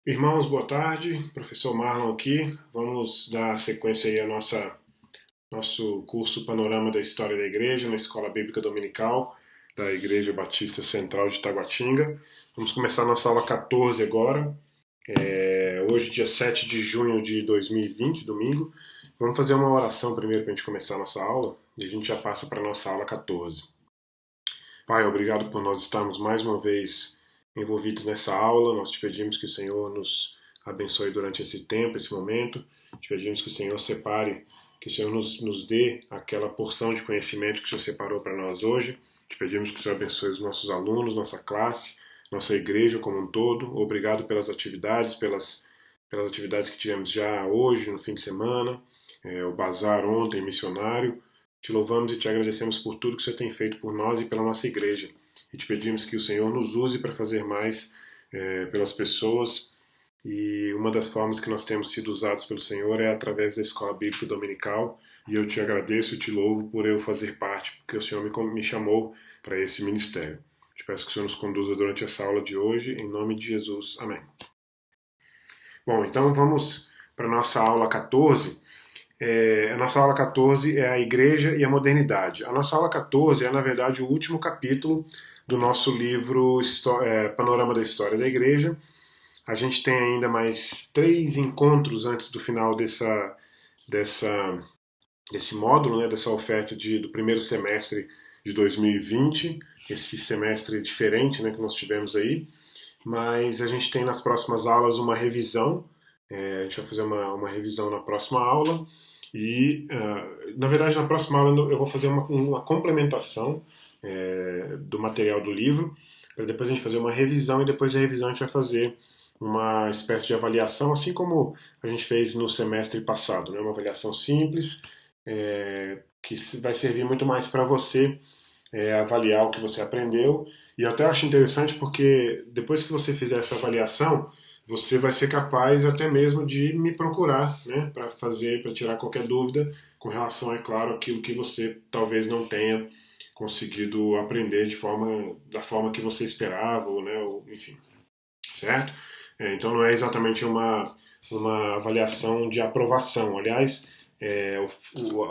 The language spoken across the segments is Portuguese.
Irmãos, boa tarde. Professor Marlon aqui. Vamos dar sequência aí ao nosso curso Panorama da História da Igreja na Escola Bíblica Dominical da Igreja Batista Central de Taguatinga. Vamos começar a nossa aula 14 agora. Hoje, dia 7 de junho de 2020, domingo. Vamos fazer uma oração primeiro para a gente começar a nossa aula e a gente já passa para a nossa aula 14. Pai, obrigado por nós estarmos mais uma vez envolvidos nessa aula. Nós te pedimos que o Senhor nos abençoe durante esse tempo, esse momento. Te pedimos que o Senhor separe, que o Senhor nos dê aquela porção de conhecimento que o Senhor separou para nós hoje. Te pedimos que o Senhor abençoe os nossos alunos, nossa classe, nossa igreja como um todo. Obrigado pelas atividades, pelas atividades que tivemos já hoje, no fim de semana, o bazar ontem, missionário. Te louvamos e te agradecemos por tudo que o Senhor tem feito por nós e pela nossa igreja. E te pedimos que o Senhor nos use para fazer mais pelas pessoas. E uma das formas que nós temos sido usados pelo Senhor é através da Escola Bíblica Dominical. E eu te agradeço e te louvo por eu fazer parte, porque o Senhor me chamou para esse ministério. Te peço que o Senhor nos conduza durante essa aula de hoje, em nome de Jesus. Amém. Bom, então vamos para a nossa aula 14. A nossa aula 14 é a Igreja e a Modernidade. A nossa aula 14 é, na verdade, o último capítulo do nosso livro Panorama da História da Igreja. A gente tem ainda mais 3 encontros antes do final dessa, desse módulo, né, dessa oferta do primeiro semestre de 2020, esse semestre diferente, né, que nós tivemos aí. Mas a gente tem nas próximas aulas uma revisão. A gente vai fazer uma revisão na próxima aula. E, na verdade, na próxima aula eu vou fazer uma complementação do material do livro, para depois a gente fazer uma revisão e depois da revisão a gente vai fazer uma espécie de avaliação, assim como a gente fez no semestre passado, né? Uma avaliação simples, que vai servir muito mais para você avaliar o que você aprendeu. E eu até acho interessante porque depois que você fizer essa avaliação, você vai ser capaz até mesmo de me procurar, né, para tirar qualquer dúvida com relação, é claro, àquilo que você talvez não tenha conseguido aprender da forma que você esperava, ou, né, ou, enfim, certo? Então não é exatamente uma avaliação de aprovação. Aliás, é, o,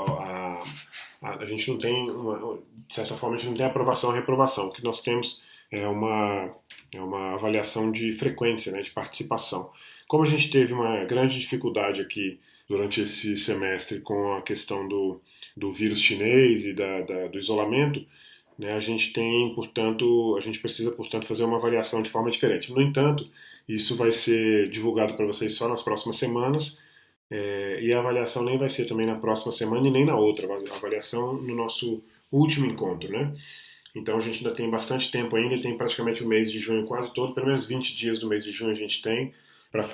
a gente não tem, de certa forma, a gente não tem aprovação ou reprovação. O que nós temos é uma avaliação de frequência, né, de participação. Como a gente teve uma grande dificuldade aqui durante esse semestre com a questão do vírus chinês e do isolamento, né, a gente precisa, portanto, fazer uma avaliação de forma diferente. No entanto, isso vai ser divulgado para vocês só nas próximas semanas, e a avaliação nem vai ser também na próxima semana e nem na outra, a avaliação no nosso último encontro, né? Então a gente ainda tem bastante tempo ainda, tem praticamente o mês de junho quase todo, pelo menos 20 dias do mês de junho a gente tem para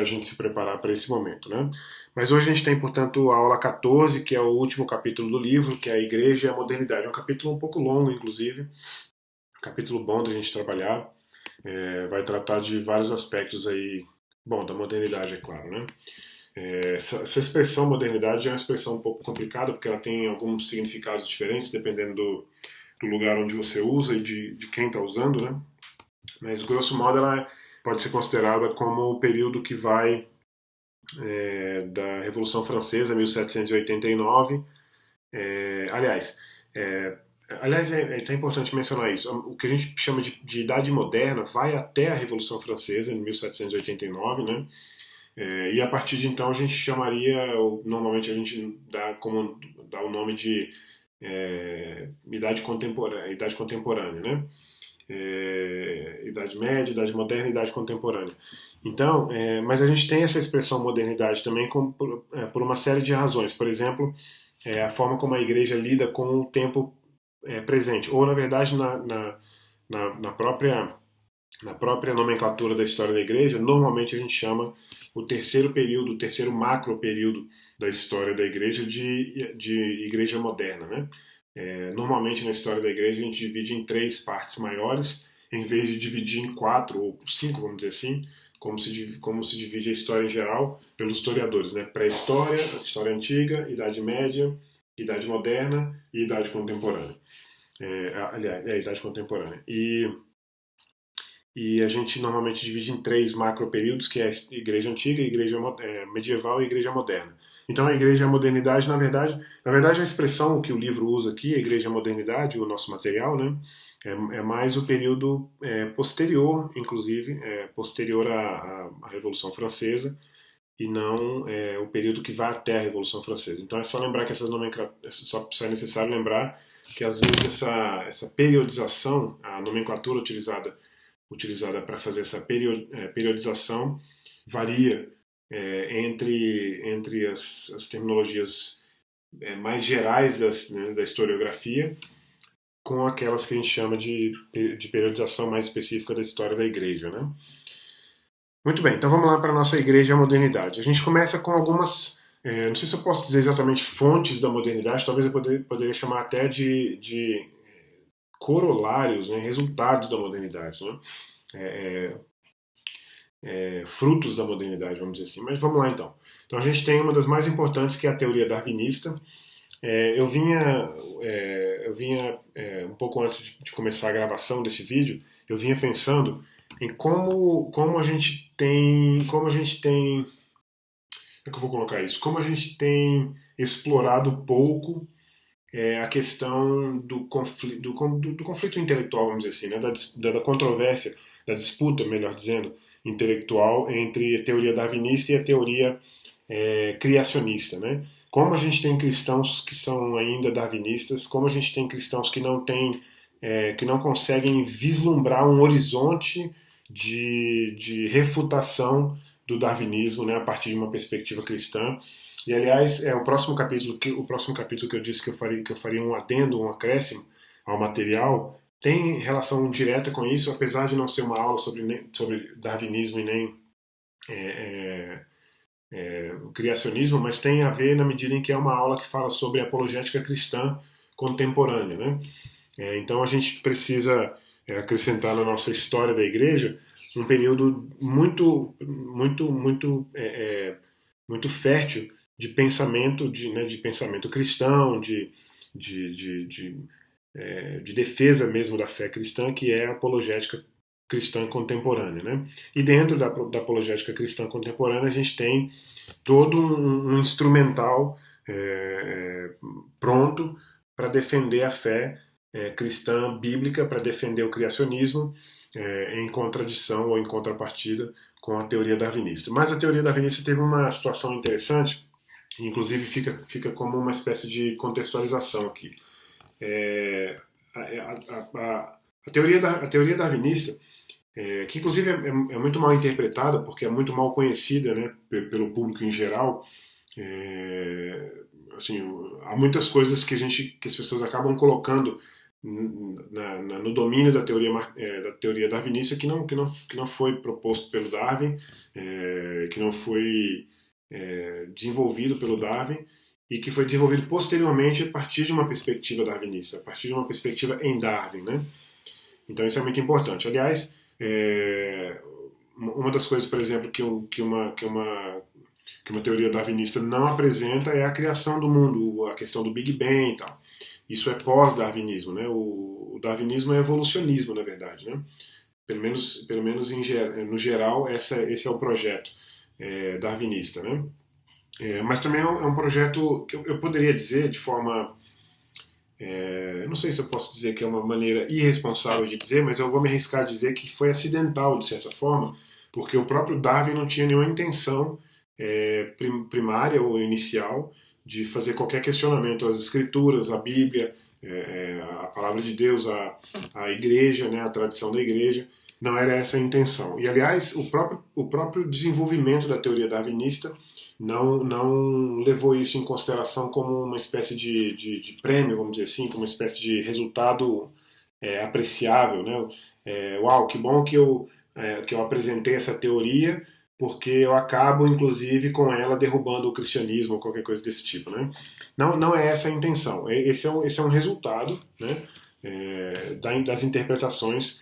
a gente se preparar para esse momento, né? Mas hoje a gente tem, portanto, a aula 14, que é o último capítulo do livro, que é a Igreja e a Modernidade. É um capítulo um pouco longo, inclusive, um capítulo bom da gente trabalhar. Vai tratar de vários aspectos aí, bom, da modernidade, é claro, né? Essa expressão modernidade é uma expressão um pouco complicada, porque ela tem alguns significados diferentes, dependendo do lugar onde você usa e de quem está usando, né? Mas, grosso modo, ela pode ser considerada como o período que vai da Revolução Francesa, 1789. Aliás, é, é até importante mencionar isso. O que a gente chama de Idade Moderna vai até a Revolução Francesa, em 1789, né? E a partir de então a gente chamaria, ou normalmente a gente dá o nome de idade contemporânea, né? Idade Média, Idade Moderna e Idade Contemporânea. Então, mas a gente tem essa expressão modernidade também por uma série de razões. Por exemplo, a forma como a igreja lida com o tempo presente, ou na verdade na própria nomenclatura da história da igreja, normalmente a gente chama o terceiro período, o terceiro macro período da história da igreja de igreja moderna, né? Normalmente na história da igreja a gente divide em 3 partes maiores, em vez de dividir em 4 ou 5, vamos dizer assim, como se divide a história em geral pelos historiadores, né? Pré-história, história antiga, Idade Média, Idade Moderna e Idade Contemporânea. Aliás, Idade Contemporânea. e a gente normalmente divide em três macroperíodos, que é a Igreja Antiga, a Igreja Medieval e a Igreja Moderna. Então a Igreja Modernidade, na verdade a expressão que o livro usa aqui, a Igreja Modernidade, o nosso material, né, é mais o período posterior, inclusive, posterior à Revolução Francesa, e não o período que vai até a Revolução Francesa. Então é só lembrar que essas nomenclaturas, só é necessário lembrar que às vezes essa periodização, a nomenclatura utilizada para fazer essa periodização varia entre as terminologias mais gerais da historiografia com aquelas que a gente chama de periodização mais específica da história da igreja, né? Muito bem, então vamos lá para a nossa igreja e a modernidade. A gente começa com algumas, não sei se eu posso dizer exatamente fontes da modernidade, talvez eu poderia chamar até de corolários, né, resultados da modernidade, né? Frutos da modernidade, vamos dizer assim. Mas vamos lá então. Então a gente tem uma das mais importantes, que é a teoria darwinista. Eu vinha um pouco antes de começar a gravação desse vídeo, eu vinha pensando em como a gente tem, como é que eu vou colocar isso? Como a gente tem explorado pouco a questão do conflito intelectual, vamos dizer assim, né? Da controvérsia, da disputa, melhor dizendo, intelectual entre a teoria darwinista e a teoria criacionista, né? Como a gente tem cristãos que são ainda darwinistas, como a gente tem cristãos que não têm, que não conseguem vislumbrar um horizonte de refutação do darwinismo, né, a partir de uma perspectiva cristã. E aliás, o próximo capítulo que eu disse que eu faria um adendo, um acréscimo ao material, tem relação direta com isso, apesar de não ser uma aula sobre darwinismo e nem é, criacionismo, mas tem a ver na medida em que é uma aula que fala sobre apologética cristã contemporânea, né? Então a gente precisa acrescentar na nossa história da igreja um período muito fértil de pensamento, de pensamento cristão, de, de, de, de defesa mesmo da fé cristã, que é a apologética cristã contemporânea, né? E dentro da apologética cristã contemporânea a gente tem todo um instrumental pronto para defender a fé cristã bíblica, para defender o criacionismo em contradição ou em contrapartida com a teoria darwinista. Mas a teoria darwinista teve uma situação interessante, inclusive fica como uma espécie de contextualização aqui. É, a teoria darwinista, que inclusive é muito mal interpretada, porque é muito mal conhecida, né, pelo público em geral. É, assim, há muitas coisas que as pessoas acabam colocando no domínio da teoria darwinista que não foi proposto pelo Darwin, que não foi desenvolvido pelo Darwin e que foi desenvolvido posteriormente a partir de uma perspectiva darwinista, a partir de uma perspectiva em Darwin, né? Então isso é muito importante. Aliás, uma das coisas, por exemplo, que uma teoria darwinista não apresenta é a criação do mundo, a questão do Big Bang e tal. Isso é pós-darwinismo, né? O darwinismo é evolucionismo, na verdade, né? Pelo menos no geral, esse é o projeto darwinista, né? Mas também é um projeto que eu poderia dizer de forma, eu não sei se eu posso dizer que é uma maneira irresponsável de dizer, mas eu vou me arriscar a dizer que foi acidental, de certa forma, porque o próprio Darwin não tinha nenhuma intenção primária ou inicial de fazer qualquer questionamento às escrituras, à Bíblia, a palavra de Deus, a igreja, né, a tradição da igreja. Não era essa a intenção. E, aliás, o próprio desenvolvimento da teoria darwinista não levou isso em consideração como uma espécie de prêmio, vamos dizer assim, como uma espécie de resultado apreciável. Né? Uau, que bom que eu apresentei essa teoria, porque eu acabo, inclusive, com ela derrubando o cristianismo ou qualquer coisa desse tipo. Né? Não é essa a intenção. Esse é um resultado, né, das interpretações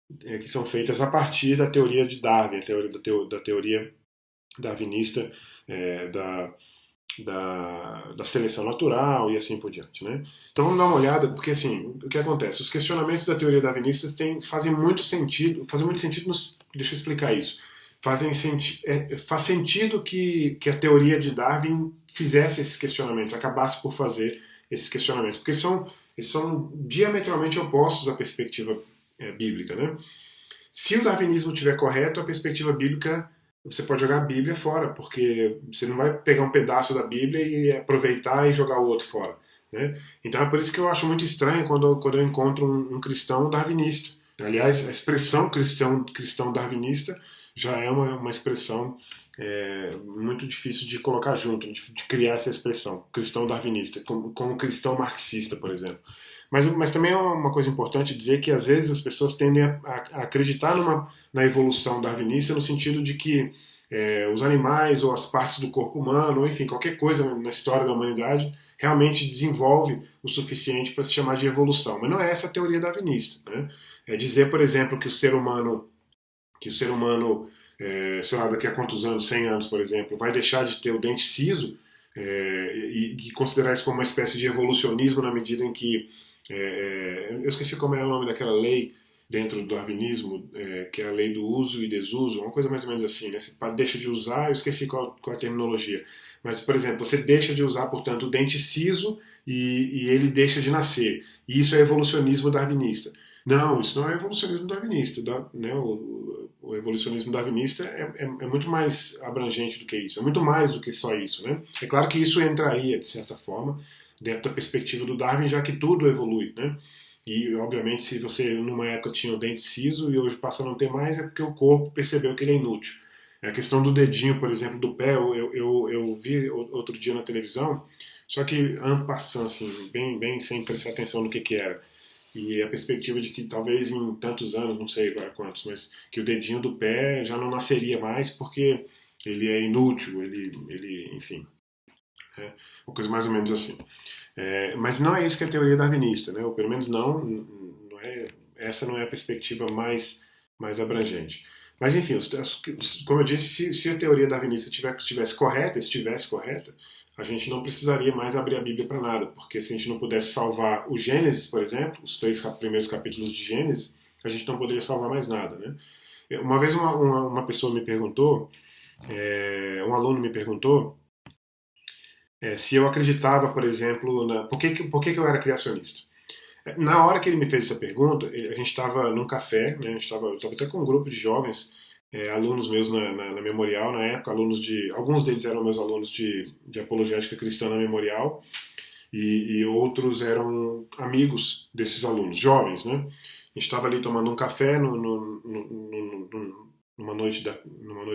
que são feitas a partir da teoria de Darwin, da teoria darwinista, da da seleção natural e assim por diante, né? Então vamos dar uma olhada, porque assim, o que acontece? Os questionamentos da teoria darwinista fazem muito sentido deixa eu explicar isso. Faz sentido que a teoria de Darwin fizesse esses questionamentos, acabasse por fazer esses questionamentos, porque eles são diametralmente opostos à perspectiva bíblica, né? Se o darwinismo estiver correto, a perspectiva bíblica, você pode jogar a Bíblia fora, porque você não vai pegar um pedaço da Bíblia e aproveitar e jogar o outro fora. Né? Então é por isso que eu acho muito estranho quando eu encontro um cristão darwinista. Aliás, a expressão cristão darwinista já é uma expressão muito difícil de colocar junto, de criar essa expressão, cristão darwinista, como cristão marxista, por exemplo. Mas também é uma coisa importante dizer que às vezes as pessoas tendem a acreditar na evolução darwinista no sentido de que os animais ou as partes do corpo humano, ou enfim, qualquer coisa na história da humanidade realmente desenvolve o suficiente para se chamar de evolução. Mas não é essa a teoria darwinista. Né? É dizer, por exemplo, que o ser humano, sei lá, daqui a quantos anos, 100 anos, por exemplo, vai deixar de ter o dente siso e considerar isso como uma espécie de evolucionismo na medida em que eu esqueci como é o nome daquela lei dentro do darwinismo, que é a lei do uso e desuso, uma coisa mais ou menos assim, né? Você deixa de usar, eu esqueci qual é a terminologia, mas, por exemplo, você deixa de usar, portanto, o dente siso e ele deixa de nascer. E isso é evolucionismo darwinista. Não, isso não é evolucionismo darwinista. Né? O evolucionismo darwinista é muito mais abrangente do que isso, é muito mais do que só isso. Né? É claro que isso entraria, de certa forma, dentro da perspectiva do Darwin, já que tudo evolui. Né? E, obviamente, se você numa época tinha o dente siso e hoje passa a não ter mais, é porque o corpo percebeu que ele é inútil. A questão do dedinho, por exemplo, do pé, eu vi outro dia na televisão, só que en passant, assim, bem sem prestar atenção no que era. E a perspectiva de que talvez em tantos anos, não sei agora quantos, mas que o dedinho do pé já não nasceria mais porque ele é inútil, enfim, uma coisa mais ou menos assim. Mas não é isso que é a teoria darwinista, né? Ou pelo menos essa não é a perspectiva mais abrangente. Mas enfim, como eu disse, se a teoria darwinista estivesse correta, a gente não precisaria mais abrir a Bíblia para nada, porque se a gente não pudesse salvar o Gênesis, por exemplo, os 3 primeiros capítulos de Gênesis, a gente não poderia salvar mais nada, né? Uma vez uma pessoa me perguntou, um aluno me perguntou se eu acreditava, por exemplo, por que eu era criacionista. Na hora que ele me fez essa pergunta, a gente estava num café, né, eu estava até com um grupo de jovens, alunos meus na Memorial na época, alguns deles eram meus alunos de apologética cristã na Memorial, e outros eram amigos desses alunos, jovens, né? A gente estava ali tomando um café numa noite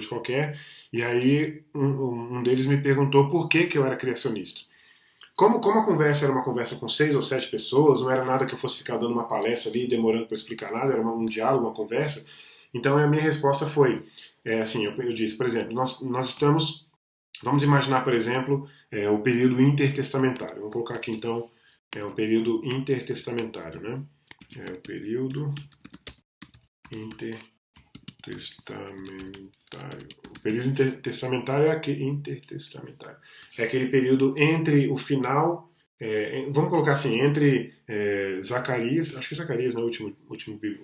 qualquer, e aí um deles me perguntou por que eu era criacionista. Como a conversa era uma conversa com 6 ou 7 pessoas, não era nada que eu fosse ficar dando uma palestra ali, demorando para explicar nada, era um diálogo, uma conversa. Então a minha resposta foi, assim, eu disse, por exemplo, nós estamos, vamos imaginar, por exemplo, o período intertestamentário. Vamos colocar aqui então, o período intertestamentário, né? O período intertestamentário. O período intertestamentário é aquele período entre o final, vamos colocar assim, entre Zacarias, acho que Zacarias, né, o último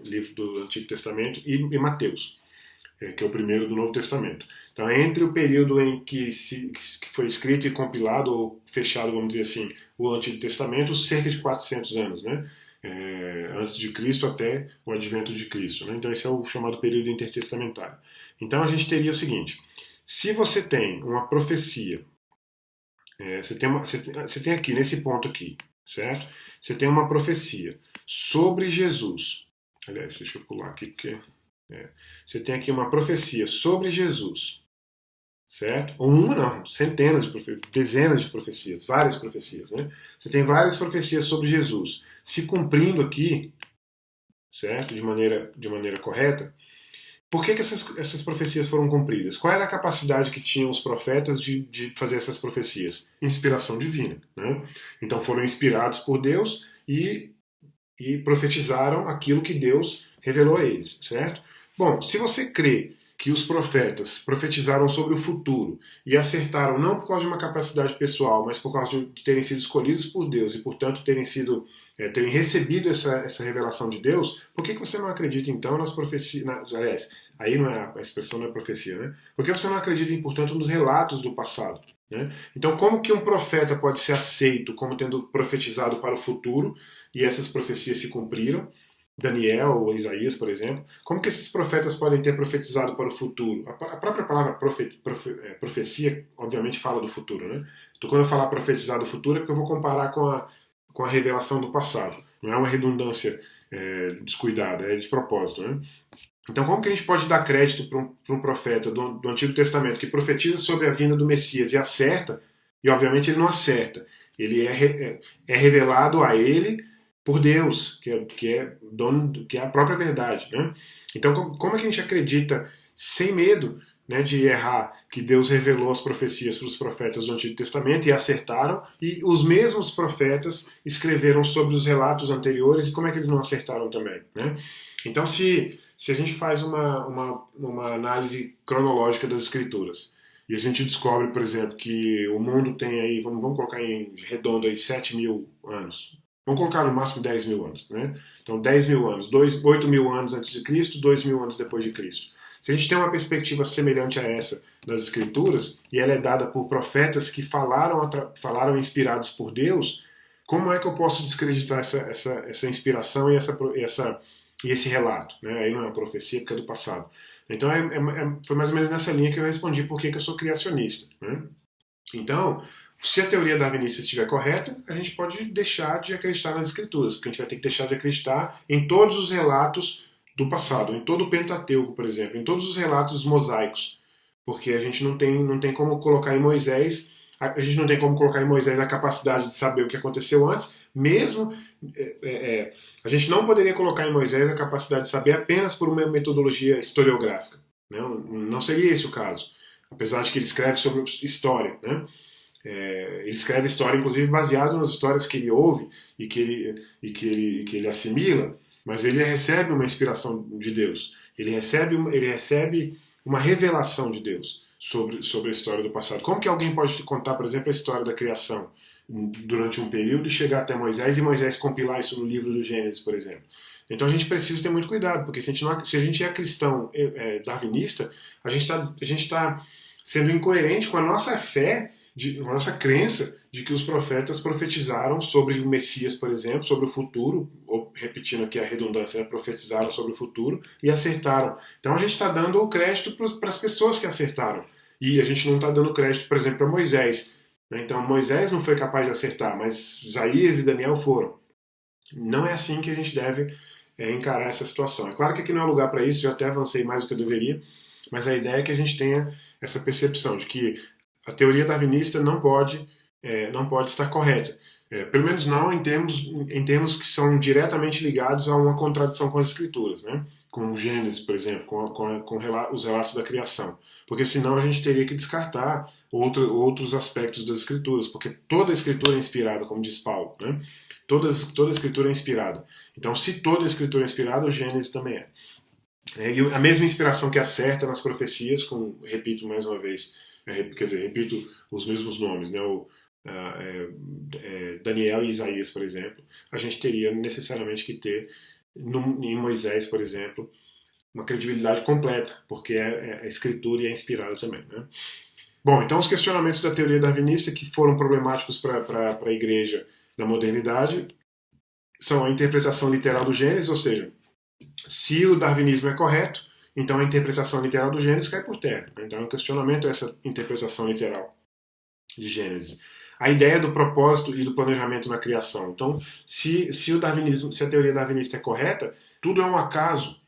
livro do Antigo Testamento, e Mateus, que é o primeiro do Novo Testamento. Então, é entre o período em que foi escrito e compilado, ou fechado, vamos dizer assim, o Antigo Testamento, cerca de 400 anos, né? Antes de Cristo até o advento de Cristo. Né? Então, esse é o chamado período intertestamentário. Então, a gente teria o seguinte: se você tem uma profecia, você tem aqui, nesse ponto aqui, certo? Você tem uma profecia sobre Jesus. Aliás, deixa eu pular aqui, porque você tem aqui uma profecia sobre Jesus, certo? Ou uma não, centenas de profecias, dezenas de profecias, várias profecias, né? Você tem várias profecias sobre Jesus se cumprindo aqui, certo? De maneira correta. Por que essas profecias foram cumpridas? Qual era a capacidade que tinham os profetas de fazer essas profecias? Inspiração divina, né? Então foram inspirados por Deus e profetizaram aquilo que Deus revelou a eles, certo? Bom, se você crê que os profetas profetizaram sobre o futuro e acertaram não por causa de uma capacidade pessoal, mas por causa de terem sido escolhidos por Deus e, portanto, terem recebido essa revelação de Deus, por que você não acredita, então, nas profecias... Aliás, aí não é a expressão, não é profecia, né? Por que você não acredita, portanto, nos relatos do passado? Né? Então, como que um profeta pode ser aceito como tendo profetizado para o futuro e essas profecias se cumpriram? Daniel ou Isaías, por exemplo. Como que esses profetas podem ter profetizado para o futuro? A própria palavra profecia, obviamente, fala do futuro. Né? Então, quando eu falar profetizar do futuro, é porque eu vou comparar com a revelação do passado. Não é uma redundância descuidada, é de propósito. Né? Então, como que a gente pode dar crédito para um profeta do Antigo Testamento que profetiza sobre a vinda do Messias e acerta, e obviamente ele não acerta, ele é revelado a ele por Deus, que é a própria verdade. Né? Então, como é que a gente acredita, sem medo, né, de errar, que Deus revelou as profecias para os profetas do Antigo Testamento e acertaram, e os mesmos profetas escreveram sobre os relatos anteriores, e como é que eles não acertaram também? Né? Então, se a gente faz uma análise cronológica das escrituras e a gente descobre, por exemplo, que o mundo tem aí, vamos colocar em redondo aí 7.000 anos. Vamos colocar no máximo 10.000 anos. Né? Então 10.000 anos, 8.000 anos antes de Cristo, 2.000 anos depois de Cristo. Se a gente tem uma perspectiva semelhante a essa das escrituras, e ela é dada por profetas que falaram inspirados por Deus, como é que eu posso descreditar essa inspiração e esse relato? Né? Aí não é uma profecia porque é do passado. Então foi mais ou menos nessa linha que eu respondi por que eu sou criacionista. Né? Então, se a teoria darwinista estiver correta, a gente pode deixar de acreditar nas escrituras, porque a gente vai ter que deixar de acreditar em todos os relatos do passado, em todo o Pentateuco, por exemplo, em todos os relatos mosaicos, porque a gente não tem como colocar em Moisés, a gente não tem como colocar em Moisés a capacidade de saber o que aconteceu antes, mesmo a gente não poderia colocar em Moisés a capacidade de saber apenas por uma metodologia historiográfica. Não seria esse o caso, apesar de que ele escreve sobre história, né? Ele escreve história, inclusive, baseado nas histórias que ele ouve e que ele assimila, mas ele recebe uma inspiração de Deus. Ele recebe uma revelação de Deus sobre a história do passado. Como que alguém pode contar, por exemplo, a história da criação durante um período e chegar até Moisés e Moisés compilar isso no livro do Gênesis, por exemplo? Então a gente precisa ter muito cuidado, porque se a gente é cristão darwinista, a gente está sendo incoerente com a nossa fé, com a nossa crença de que os profetas profetizaram sobre o Messias, por exemplo, sobre o futuro, ou repetindo aqui a redundância, né, profetizaram sobre o futuro e acertaram. Então a gente está dando o crédito para as pessoas que acertaram. E a gente não está dando crédito, por exemplo, para Moisés. Né? Então Moisés não foi capaz de acertar, mas Isaías e Daniel foram. Não é assim que a gente deve encarar essa situação. É claro que aqui não é lugar para isso, eu até avancei mais do que eu deveria, mas a ideia é que a gente tenha essa percepção de que a teoria darwinista não pode estar correta. Pelo menos não em termos que são diretamente ligados a uma contradição com as escrituras, né? Com o Gênesis, por exemplo, com os relatos da criação. Porque senão a gente teria que descartar outros aspectos das escrituras, porque toda a escritura é inspirada, como diz Paulo. Né? Toda a escritura é inspirada. Então, se toda a escritura é inspirada, o Gênesis também é. E a mesma inspiração que acerta nas profecias, repito mais uma vez, quer dizer, repito os mesmos nomes, né? Daniel e Isaías, por exemplo, a gente teria necessariamente que ter em Moisés, por exemplo, uma credibilidade completa, porque a escritura e é inspirada também. Né? Bom, então os questionamentos da teoria darwinista que foram problemáticos para a igreja na modernidade são a interpretação literal do Gênesis, ou seja, se o darwinismo é correto, então a interpretação literal do Gênesis cai por terra. Então o questionamento é essa interpretação literal de Gênesis. A ideia do propósito e do planejamento na criação. Então, se a teoria darwinista é correta, tudo é um acaso,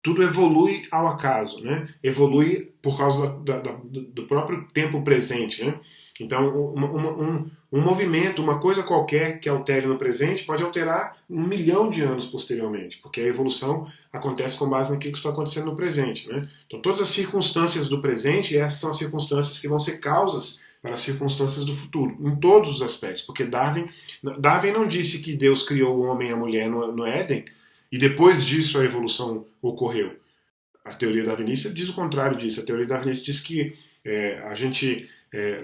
tudo evolui ao acaso, né? Evolui por causa do próprio tempo presente, né? Então, um movimento, uma coisa qualquer que altere no presente pode alterar 1.000.000 de anos posteriormente, porque a evolução acontece com base naquilo que está acontecendo no presente, né? Então, todas as circunstâncias do presente, essas são as circunstâncias que vão ser causas para as circunstâncias do futuro, em todos os aspectos, porque Darwin não disse que Deus criou o homem e a mulher no Éden e depois disso a evolução ocorreu. A teoria darwinista diz o contrário disso. A teoria darwinista diz que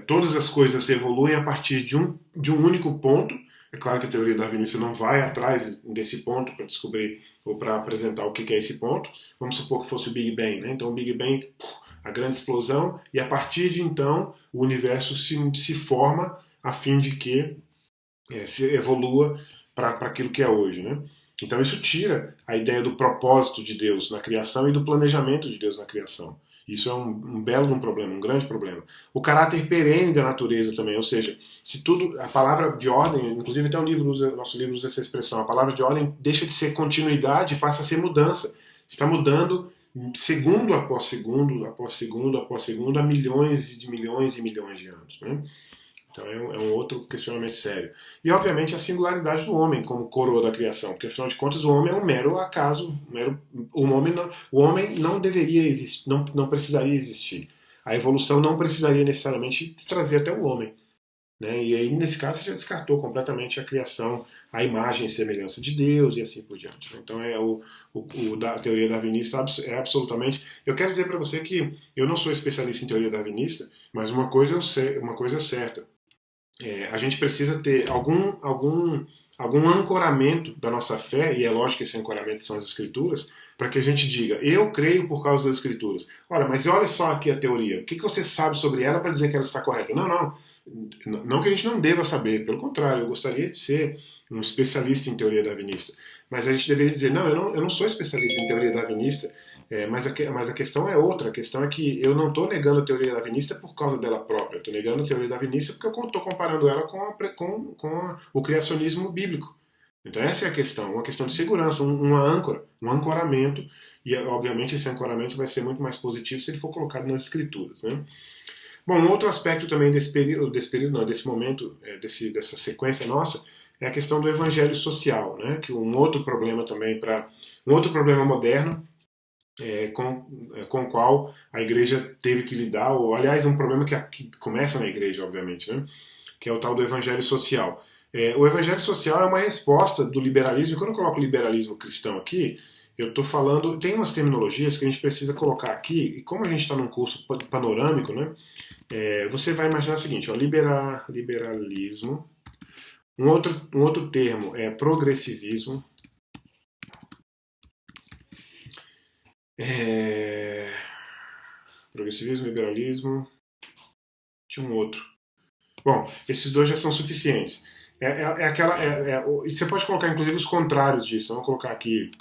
todas as coisas evoluem a partir de um único ponto. É claro que a teoria darwinista não vai atrás desse ponto para descobrir ou para apresentar o que é esse ponto. Vamos supor que fosse o Big Bang, né? Então o Big Bang, a grande explosão, e a partir de então o universo se forma a fim de que se evolua para aquilo que é hoje, né? Então isso tira a ideia do propósito de Deus na criação e do planejamento de Deus na criação. Isso é um belo um problema, um grande problema. O caráter perene da natureza também, ou seja, se tudo, a palavra de ordem, inclusive até nosso livro usa essa expressão, a palavra de ordem deixa de ser continuidade e passa a ser mudança. Está mudando segundo após segundo, após segundo, após segundo, há milhões de milhões e milhões de anos, né? Então é um outro questionamento sério. E obviamente a singularidade do homem como coroa da criação, porque afinal de contas o homem é um mero acaso, o homem não deveria existir, não precisaria existir. A evolução não precisaria necessariamente trazer até o homem. Né? E aí, nesse caso, você já descartou completamente a criação, a imagem e semelhança de Deus e assim por diante. Né? Então, a teoria darwinista é absolutamente. Eu quero dizer para você que eu não sou especialista em teoria darwinista, mas uma coisa é certa. A gente precisa ter algum ancoramento da nossa fé, e é lógico que esse ancoramento são as escrituras, para que a gente diga, eu creio por causa das escrituras. Mas olha só aqui a teoria, o que você sabe sobre ela para dizer que ela está correta? Não que a gente não deva saber, pelo contrário, eu gostaria de ser um especialista em teoria darwinista, mas a gente deveria dizer, eu não sou especialista em teoria darwinista, mas a questão é outra. A questão é que eu não estou negando a teoria darwinista por causa dela própria. Eu estou negando a teoria darwinista porque eu estou comparando ela com o criacionismo bíblico. Então essa é a questão, uma questão de segurança, uma âncora, um ancoramento. E obviamente esse ancoramento vai ser muito mais positivo se ele for colocado nas escrituras. Né? Bom, um outro aspecto também desse momento, dessa sequência nossa, é a questão do evangelho social, né? Que um outro problema também um outro problema moderno com o qual a igreja teve que lidar, ou aliás, é um problema que começa na igreja, obviamente, né? Que é o tal do evangelho social. O evangelho social é uma resposta do liberalismo, e quando eu coloco liberalismo cristão aqui, eu estou falando, tem umas terminologias que a gente precisa colocar aqui, e como a gente está num curso panorâmico, né? Você vai imaginar o seguinte, ó, liberalismo, um outro termo é progressivismo, progressivismo, liberalismo, tinha um outro. Bom, esses dois já são suficientes. Você pode colocar inclusive os contrários disso. Vamos colocar aqui,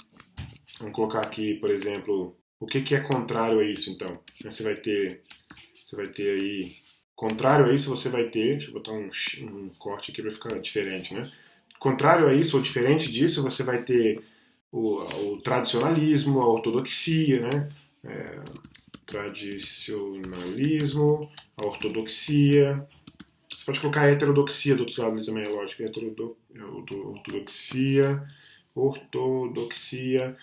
por exemplo, o que é contrário a isso, então? Você vai ter aí, contrário a isso você vai ter, deixa eu botar um corte aqui para ficar diferente, né? Contrário a isso, ou diferente disso, você vai ter o tradicionalismo, a ortodoxia, né? Tradicionalismo, a ortodoxia. Você pode colocar a heterodoxia do outro lado também, é lógico. Ortodoxia,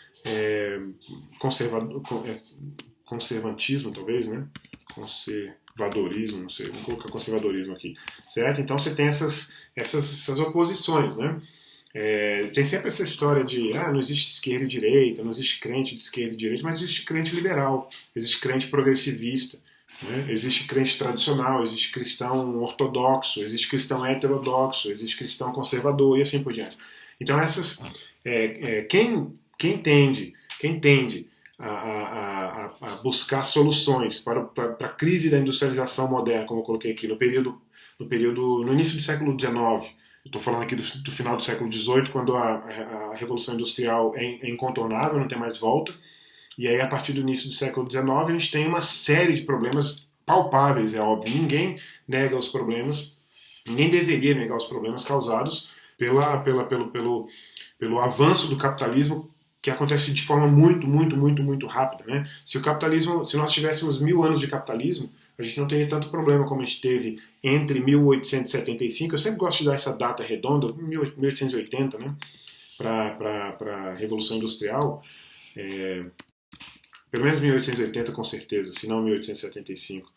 conservantismo, talvez, né? Conservadorismo, não sei, vamos colocar conservadorismo aqui, certo? Então você tem essas oposições, né? Tem sempre essa história de não existe esquerda e direita, não existe crente de esquerda e direita, mas existe crente liberal, existe crente progressivista, né? Existe crente tradicional, existe cristão ortodoxo, existe cristão heterodoxo, existe cristão conservador e assim por diante. Então quem tende a buscar soluções para a crise da industrialização moderna, como eu coloquei aqui, no início do século XIX, estou falando aqui do final do século XVIII, quando a Revolução Industrial é incontornável, não tem mais volta. E aí, a partir do início do século XIX, a gente tem uma série de problemas palpáveis, é óbvio. Ninguém nega os problemas, ninguém deveria negar os problemas causados pelo avanço do capitalismo, que acontece de forma muito, muito, muito, muito rápida. Né? Se nós tivéssemos 1000 anos de capitalismo, a gente não teria tanto problema como a gente teve entre 1875, eu sempre gosto de dar essa data redonda, 1880, né, para a Revolução Industrial, pelo menos 1880 com certeza, se não 1875.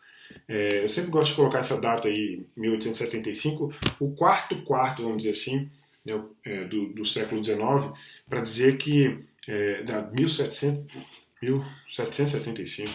Eu sempre gosto de colocar essa data aí, 1875, o quarto, vamos dizer assim, né, do século XIX, para dizer que, da 1700, 1775.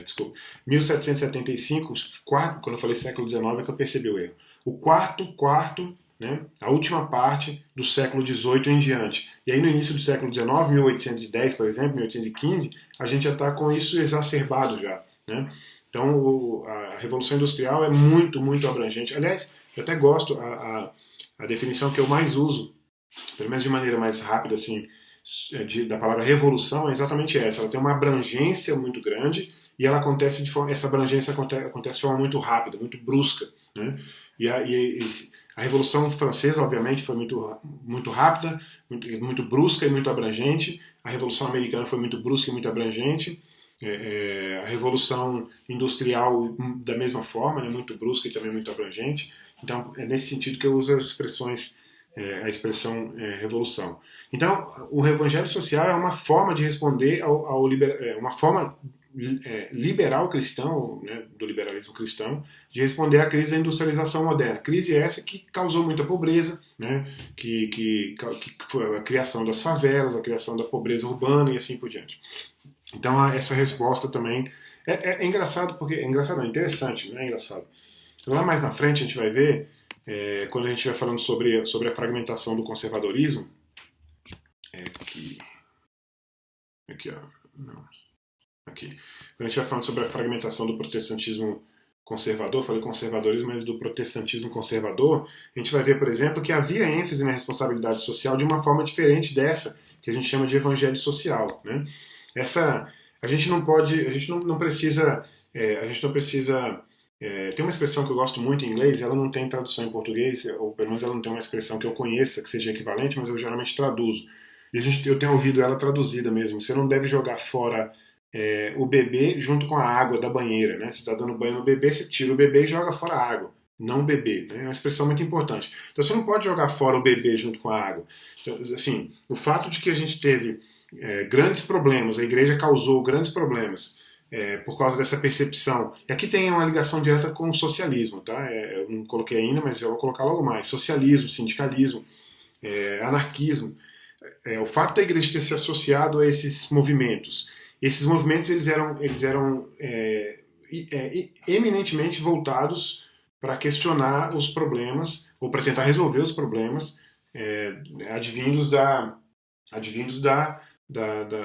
Desculpa. 1775, quando eu falei século XIX é que eu percebi o erro. O quarto, né, a última parte do século XVIII em diante. E aí no início do século XIX, 1810, por exemplo, 1815, a gente já está com isso exacerbado já. Né? Então a Revolução Industrial é muito, muito abrangente. Aliás, eu até gosto, a definição que eu mais uso, pelo menos de maneira mais rápida, assim, da palavra revolução é exatamente essa. Ela tem uma abrangência muito grande e ela acontece de forma, essa abrangência acontece de forma muito rápida, muito brusca. Né? A Revolução Francesa, obviamente, foi muito rápida, muito brusca e muito abrangente. A Revolução Americana foi muito brusca e muito abrangente. A Revolução Industrial, da mesma forma, né, muito brusca e também muito abrangente. Então, é nesse sentido que eu uso as expressões, a expressão revolução. Então, o evangelho social é uma forma de responder uma forma liberal cristão, né, do liberalismo cristão, de responder à crise da industrialização moderna. Crise essa que causou muita pobreza, né, que foi a criação das favelas, a criação da pobreza urbana e assim por diante. Então, essa resposta também é engraçado, porque é engraçado, não, é interessante, não é engraçado. Lá mais na frente a gente vai ver, quando a gente vai falando sobre a fragmentação do conservadorismo, aqui, aqui, ó, não, aqui. Quando a gente vai falando sobre a fragmentação do protestantismo conservador, falei conservadorismo, mas do protestantismo conservador, a gente vai ver, por exemplo, que havia ênfase na responsabilidade social de uma forma diferente dessa, que a gente chama de evangelho social, né? A gente não pode, a gente não precisa, tem uma expressão que eu gosto muito em inglês, ela não tem tradução em português, ou pelo menos ela não tem uma expressão que eu conheça que seja equivalente, mas eu geralmente traduzo. E eu tenho ouvido ela traduzida mesmo. Você não deve jogar fora o bebê junto com a água da banheira, né? Você está dando banho no bebê, você tira o bebê e joga fora a água, não o bebê. Né? É uma expressão muito importante. Então você não pode jogar fora o bebê junto com a água. Então, assim, o fato de que a gente teve grandes problemas, a igreja causou grandes problemas por causa dessa percepção. E aqui tem uma ligação direta com o socialismo, tá? Eu não coloquei ainda, mas já vou colocar logo mais. Socialismo, sindicalismo, anarquismo. O fato da igreja ter se associado a esses movimentos eles eram eminentemente voltados para questionar os problemas ou para tentar resolver os problemas advindos da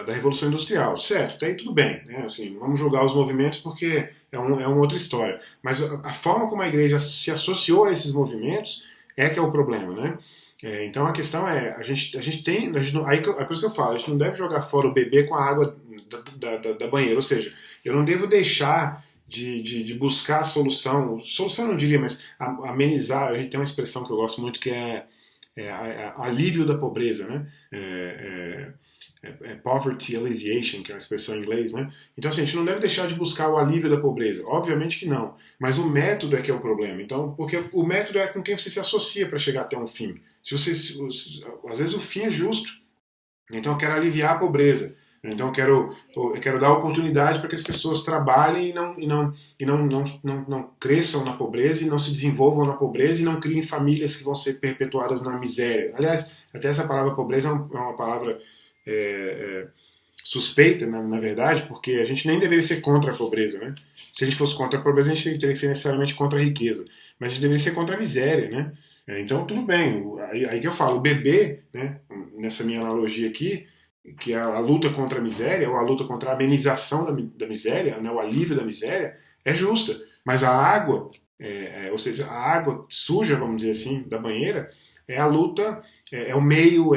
Revolução Industrial. Certo, até aí tudo bem. Né? Assim, não vamos julgar os movimentos porque é uma outra história. Mas a forma como a igreja se associou a esses movimentos é que é o problema. Né? Então a questão é, a gente tem, aí é por isso que eu falo, a gente não deve jogar fora o bebê com a água da banheira, ou seja, eu não devo deixar de buscar a solução eu não diria, mas amenizar, a gente tem uma expressão que eu gosto muito que é alívio da pobreza, né? Poverty alleviation, que é uma expressão em inglês, né? Então, assim, a gente não deve deixar de buscar o alívio da pobreza. Obviamente que não. Mas o método é que é o problema. Então, porque o método é com quem você se associa para chegar até um fim. Às vezes o fim é justo. Então, eu quero aliviar a pobreza. Então, eu quero dar oportunidade para que as pessoas trabalhem e não cresçam na pobreza e não se desenvolvam na pobreza e não criem famílias que vão ser perpetuadas na miséria. Aliás, até essa palavra pobreza é uma palavra suspeita, na verdade, porque a gente nem deveria ser contra a pobreza, né? Se a gente fosse contra a pobreza, a gente teria que ser necessariamente contra a riqueza. Mas a gente deveria ser contra a miséria, né? Então, tudo bem. Aí que eu falo, o bebê, né, nessa minha analogia aqui, que é a luta contra a miséria, ou a luta contra a amenização da miséria, né, o alívio da miséria, é justa. Mas a água, ou seja, a água suja, vamos dizer assim, da banheira, é a luta, o meio,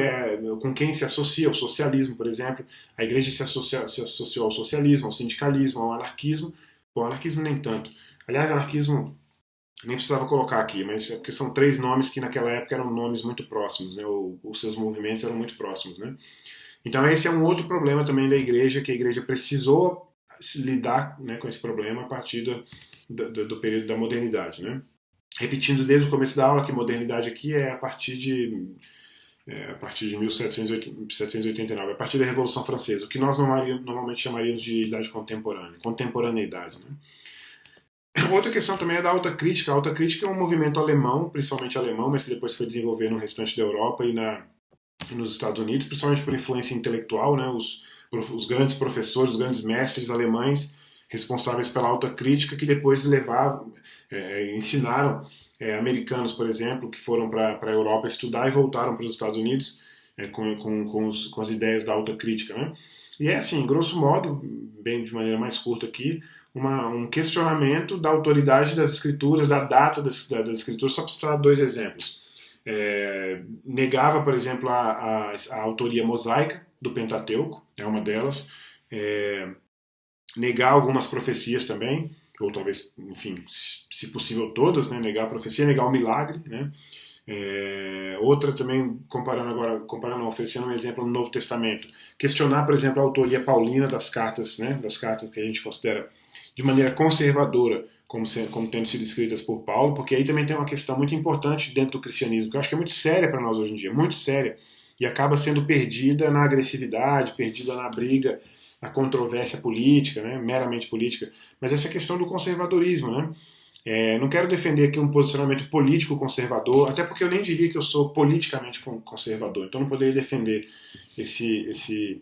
com quem se associa, o socialismo, por exemplo. A igreja se associou ao socialismo, ao sindicalismo, ao anarquismo. Bom, anarquismo nem tanto. Aliás, anarquismo nem precisava colocar aqui, mas é porque são três nomes que naquela época eram nomes muito próximos, né? Os seus movimentos eram muito próximos, né? Então esse é um outro problema também da igreja, que a igreja precisou lidar, né, com esse problema a partir do período da modernidade, né? Repetindo desde o começo da aula que modernidade aqui é a partir de 1789, a partir da Revolução Francesa, o que nós normalmente chamaríamos de idade contemporânea, contemporaneidade, né? Outra questão também é da autocrítica. A autocrítica é um movimento alemão, principalmente alemão, mas que depois foi desenvolver no restante da Europa e nos Estados Unidos, principalmente por influência intelectual, né? os grandes professores, os grandes mestres alemães responsáveis pela autocrítica que depois levavam, ensinaram americanos, por exemplo, que foram para a Europa estudar e voltaram para os Estados Unidos com as ideias da autocrítica, né? E é assim, grosso modo, bem de maneira mais curta aqui, um questionamento da autoridade das escrituras, da data das escrituras, só para citar dois exemplos. Negava, por exemplo, a autoria mosaica do Pentateuco, é uma delas. Negar algumas profecias também, ou talvez, enfim, se possível todas, né? Negar a profecia, negar o milagre, né? Outra também, oferecendo um exemplo no Novo Testamento, questionar, por exemplo, a autoria paulina das cartas, né? Das cartas que a gente considera de maneira conservadora como tendo sido escritas por Paulo, porque aí também tem uma questão muito importante dentro do cristianismo, que eu acho que é muito séria para nós hoje em dia, muito séria, e acaba sendo perdida na agressividade, perdida na briga, na controvérsia política, né, meramente política, mas essa questão do conservadorismo, né? Não quero defender aqui um posicionamento político conservador, até porque eu nem diria que eu sou politicamente conservador, então não poderia defender esse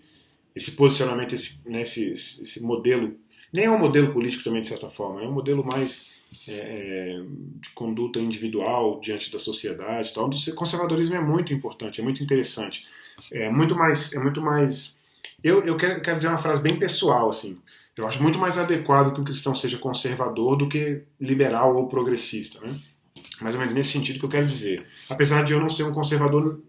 posicionamento, esse modelo. Nem é um modelo político também, de certa forma, é um modelo mais de conduta individual diante da sociedade. Tal. O conservadorismo é muito importante, é muito interessante. É muito mais. Eu quero dizer uma frase bem pessoal, assim. Eu acho muito mais adequado que um cristão seja conservador do que liberal ou progressista, né? Mais ou menos nesse sentido que eu quero dizer. Apesar de eu não ser um conservador,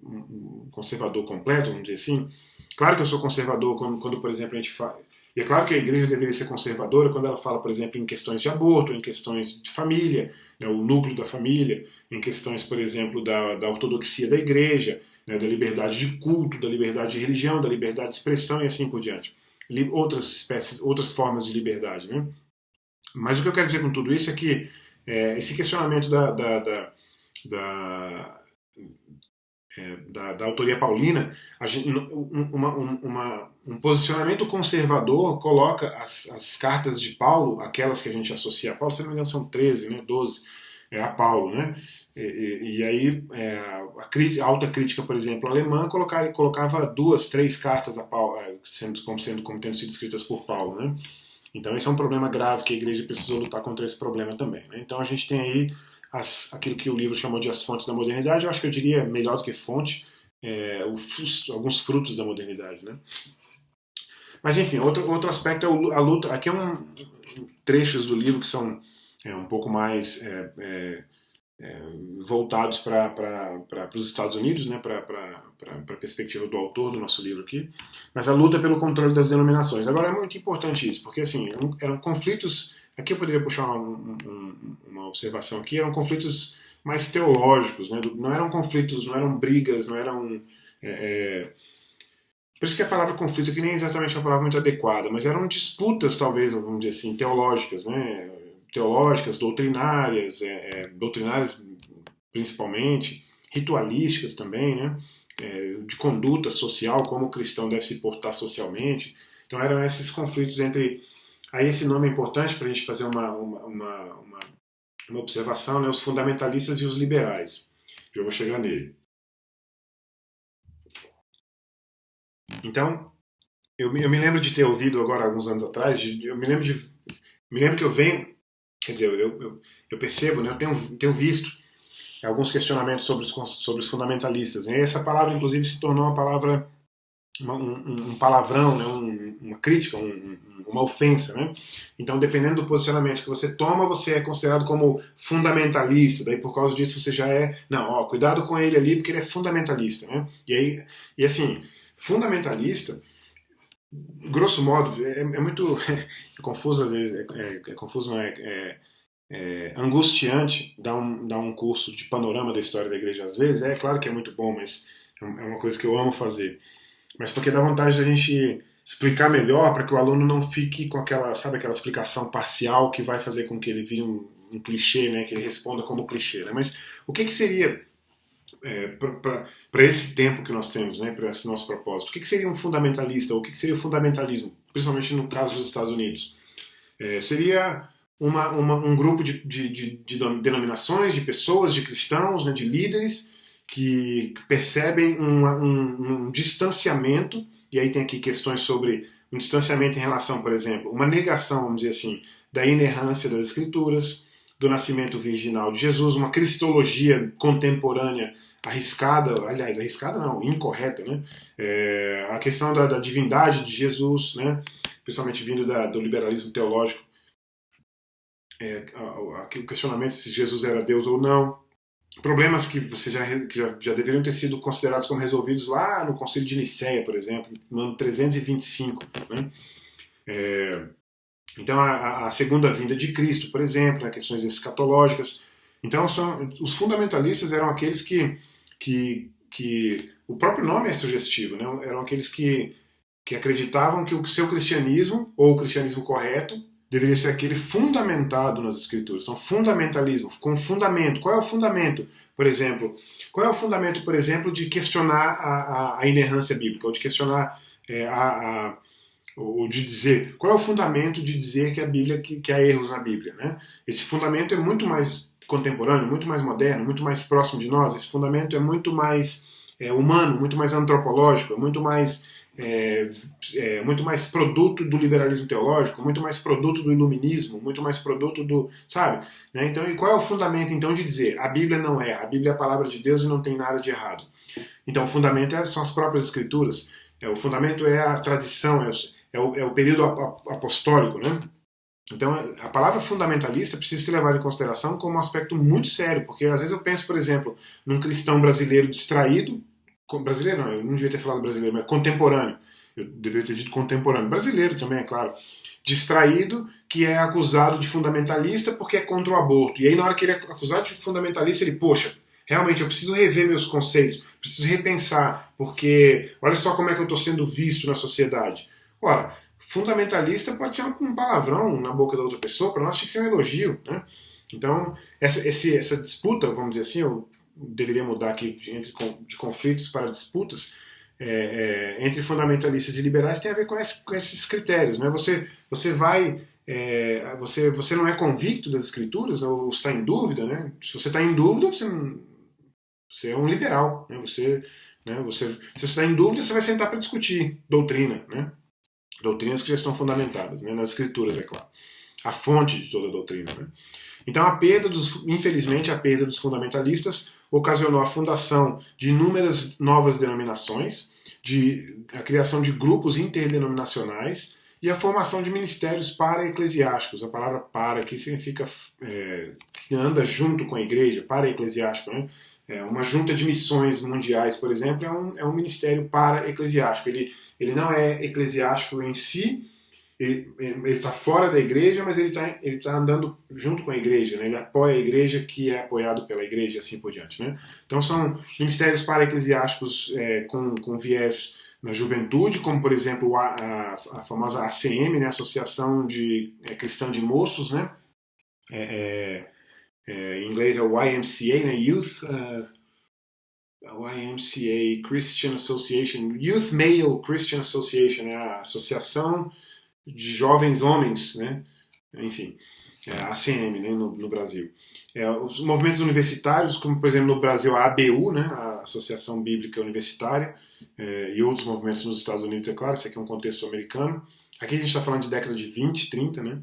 um conservador completo, vamos dizer assim, claro que eu sou conservador quando por exemplo, a gente fala. E é claro que a igreja deveria ser conservadora quando ela fala, por exemplo, em questões de aborto, em questões de família, né, o núcleo da família, em questões, por exemplo, da ortodoxia da igreja, né, da liberdade de culto, da liberdade de religião, da liberdade de expressão e assim por diante. Outras formas de liberdade, né? Mas o que eu quero dizer com tudo isso é que esse questionamento da, da autoria paulina, um posicionamento conservador coloca as cartas de Paulo, aquelas que a gente associa a Paulo, se não me engano são 13, né, 12, a Paulo, né? E aí a alta crítica, por exemplo, alemã colocava 2, 3 cartas a Paulo, como tendo sido escritas por Paulo, né? Então esse é um problema grave que a igreja precisou lutar contra esse problema também, né? Então a gente tem aí aquilo que o livro chamou de as fontes da modernidade, eu acho que eu diria melhor do que fonte, alguns frutos da modernidade, né? Mas enfim, outro aspecto é a luta. Aqui é trechos do livro que são um pouco mais voltados para os Estados Unidos, né, para a perspectiva do autor do nosso livro aqui, mas a luta pelo controle das denominações. Agora é muito importante isso, porque assim, eram conflitos, aqui eu poderia puxar uma observação aqui, eram conflitos mais teológicos, né, não eram conflitos, não eram brigas, não eram... por isso que a palavra conflito aqui nem é exatamente uma palavra muito adequada, mas eram disputas, talvez, vamos dizer assim, teológicas, né, teológicas, doutrinárias, doutrinárias principalmente, ritualísticas também, né? De conduta social, como o cristão deve se portar socialmente. Então eram esses conflitos entre... Aí esse nome é importante para a gente fazer uma observação, né? Os fundamentalistas e os liberais. Já vou chegar nele. Então, eu me lembro de ter ouvido agora, alguns anos atrás, me lembro que eu venho... Quer dizer, eu percebo, né, eu tenho visto alguns questionamentos sobre os fundamentalistas. Né? E essa palavra, inclusive, se tornou uma palavra, um palavrão, né? Uma crítica, uma ofensa. Né? Então, dependendo do posicionamento que você toma, você é considerado como fundamentalista. Daí, por causa disso, você já é... Não, ó, cuidado com ele ali, porque ele é fundamentalista. Né? E assim, fundamentalista... Grosso modo, é muito confuso às vezes, confuso, não angustiante dar um curso de panorama da história da igreja às vezes. É claro que é muito bom, mas é uma coisa que eu amo fazer. Mas porque dá vontade da gente explicar melhor para que o aluno não fique com aquela explicação parcial que vai fazer com que ele vire um clichê, né, que ele responda como clichê. Né? Mas o que seria... para esse tempo que nós temos, né, para esse nosso propósito. O que seria um fundamentalista, ou o que seria o fundamentalismo, principalmente no caso dos Estados Unidos? Seria um grupo de denominações, de pessoas, de cristãos, né, de líderes que percebem um distanciamento e aí tem aqui questões sobre um distanciamento em relação, por exemplo, uma negação, vamos dizer assim, da inerrância das Escrituras, do nascimento virginal de Jesus, uma cristologia contemporânea arriscada, aliás, arriscada não, incorreta, né? A questão da divindade de Jesus, né? Principalmente vindo do liberalismo teológico, o questionamento se Jesus era Deus ou não, problemas que já deveriam ter sido considerados como resolvidos lá no Concílio de Nicéia, por exemplo, no ano 325, né? Então, a segunda vinda de Cristo, por exemplo, né, questões escatológicas. Então, os fundamentalistas eram aqueles que o próprio nome é sugestivo, né? Eram aqueles que acreditavam que o seu cristianismo, ou o cristianismo correto, deveria ser aquele fundamentado nas Escrituras. Então, fundamentalismo, com fundamento. Qual é o fundamento, por exemplo? Qual é o fundamento, por exemplo, de questionar a inerrância bíblica, ou de questionar ou de dizer, qual é o fundamento de dizer que a Bíblia que há erros na Bíblia, né? Esse fundamento é muito mais contemporâneo, muito mais moderno, muito mais próximo de nós. Esse fundamento é muito mais humano, muito mais antropológico, muito mais produto do liberalismo teológico, muito mais produto do iluminismo, muito mais produto do, sabe? Né? Então, e qual é o fundamento então de dizer a Bíblia não é, a Bíblia é a palavra de Deus e não tem nada de errado? Então, o fundamento são as próprias Escrituras. O fundamento é a tradição, é o período apostólico, né? Então, a palavra fundamentalista precisa ser levada em consideração como um aspecto muito sério, porque às vezes eu penso, por exemplo, num cristão brasileiro distraído, brasileiro não, eu não devia ter falado brasileiro, mas contemporâneo, eu deveria ter dito contemporâneo, brasileiro também, é claro, distraído, que é acusado de fundamentalista porque é contra o aborto. E aí, na hora que ele é acusado de fundamentalista, ele, poxa, realmente eu preciso rever meus conceitos, preciso repensar, porque olha só como é que eu estou sendo visto na sociedade. Ora, fundamentalista pode ser um palavrão na boca da outra pessoa, para nós tinha que ser um elogio, né? Então, essa disputa, vamos dizer assim, eu deveria mudar aqui de conflitos para disputas, entre fundamentalistas e liberais tem a ver com esses critérios, né? Você vai você não é convicto das escrituras ou está em dúvida, né? Se você está em dúvida, você é um liberal, né? Se você está em dúvida, você vai sentar para discutir doutrina, né? Doutrinas que já estão fundamentadas, né? Nas escrituras, é claro. A fonte de toda a doutrina, né? Então, infelizmente, a perda dos fundamentalistas ocasionou a fundação de inúmeras novas denominações, a criação de grupos interdenominacionais e a formação de ministérios para-eclesiásticos. A palavra para aqui significa que anda junto com a igreja, para-eclesiástico, né? Uma junta de missões mundiais, por exemplo, é um ministério para-eclesiástico. Ele não é eclesiástico em si, ele está fora da igreja, mas ele tá andando junto com a igreja, né? Ele apoia a igreja que é apoiado pela igreja e assim por diante, né? Então são ministérios para-eclesiásticos com viés na juventude, como por exemplo a famosa ACM, né? Associação Cristã de Moços, né? Em inglês é o YMCA, né? YMCA Christian Association, Youth Male Christian Association, né? A associação de jovens homens, né? Enfim, a ACM, né? no Brasil. Os movimentos universitários, como por exemplo no Brasil a ABU, né? A Associação Bíblica Universitária, e outros movimentos nos Estados Unidos, é claro, isso aqui é um contexto americano. Aqui a gente está falando de década de 20, 30, né?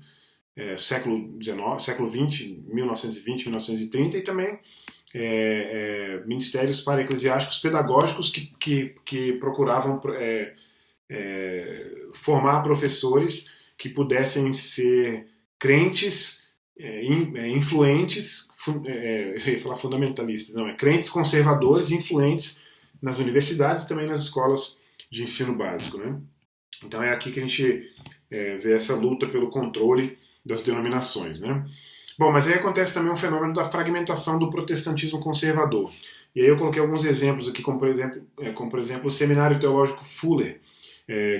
Século XX, 1920, 1930, e também ministérios para-eclesiásticos pedagógicos que procuravam formar professores que pudessem ser crentes, influentes, eu ia falar fundamentalistas, não, crentes conservadores, influentes nas universidades e também nas escolas de ensino básico, né? Então é aqui que a gente vê essa luta pelo controle das denominações, né? Bom, mas aí acontece também um fenômeno da fragmentação do protestantismo conservador. E aí eu coloquei alguns exemplos aqui, como por exemplo o Seminário Teológico Fuller,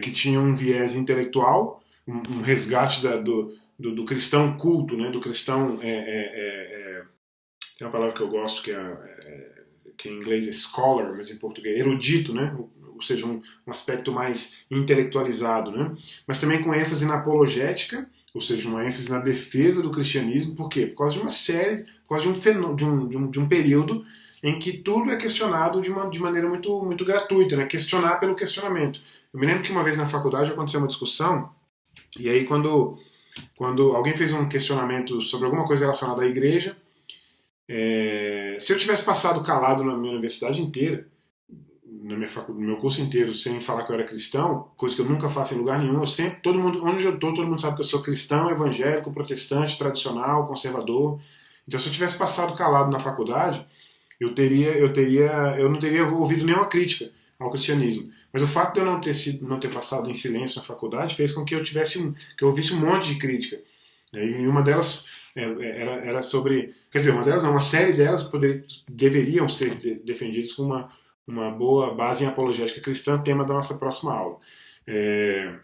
que tinha um viés intelectual, um resgate do cristão culto, né, do cristão... tem uma palavra que eu gosto que em inglês é scholar, mas em português é erudito, né? Ou seja, um aspecto mais intelectualizado, né? Mas também com ênfase na apologética, ou seja, uma ênfase na defesa do cristianismo. Por quê? Por causa de uma série, por causa de um período em que tudo é questionado de maneira muito gratuita, né? Questionar pelo questionamento. Eu me lembro que uma vez na faculdade aconteceu uma discussão, e aí quando alguém fez um questionamento sobre alguma coisa relacionada à igreja, se eu tivesse passado calado na minha universidade inteira, no meu curso inteiro, sem falar que eu era cristão, coisa que eu nunca faço em lugar nenhum, eu sempre, todo mundo, onde eu estou, todo mundo sabe que eu sou cristão, evangélico, protestante, tradicional, conservador. Então, se eu tivesse passado calado na faculdade, eu não teria ouvido nenhuma crítica ao cristianismo. Mas o fato de eu não ter passado em silêncio na faculdade fez com que que eu ouvisse um monte de crítica. E uma delas era sobre, quer dizer, uma delas não, uma série delas deveriam ser defendidas com uma boa base em apologética cristã, tema da nossa próxima aula. É,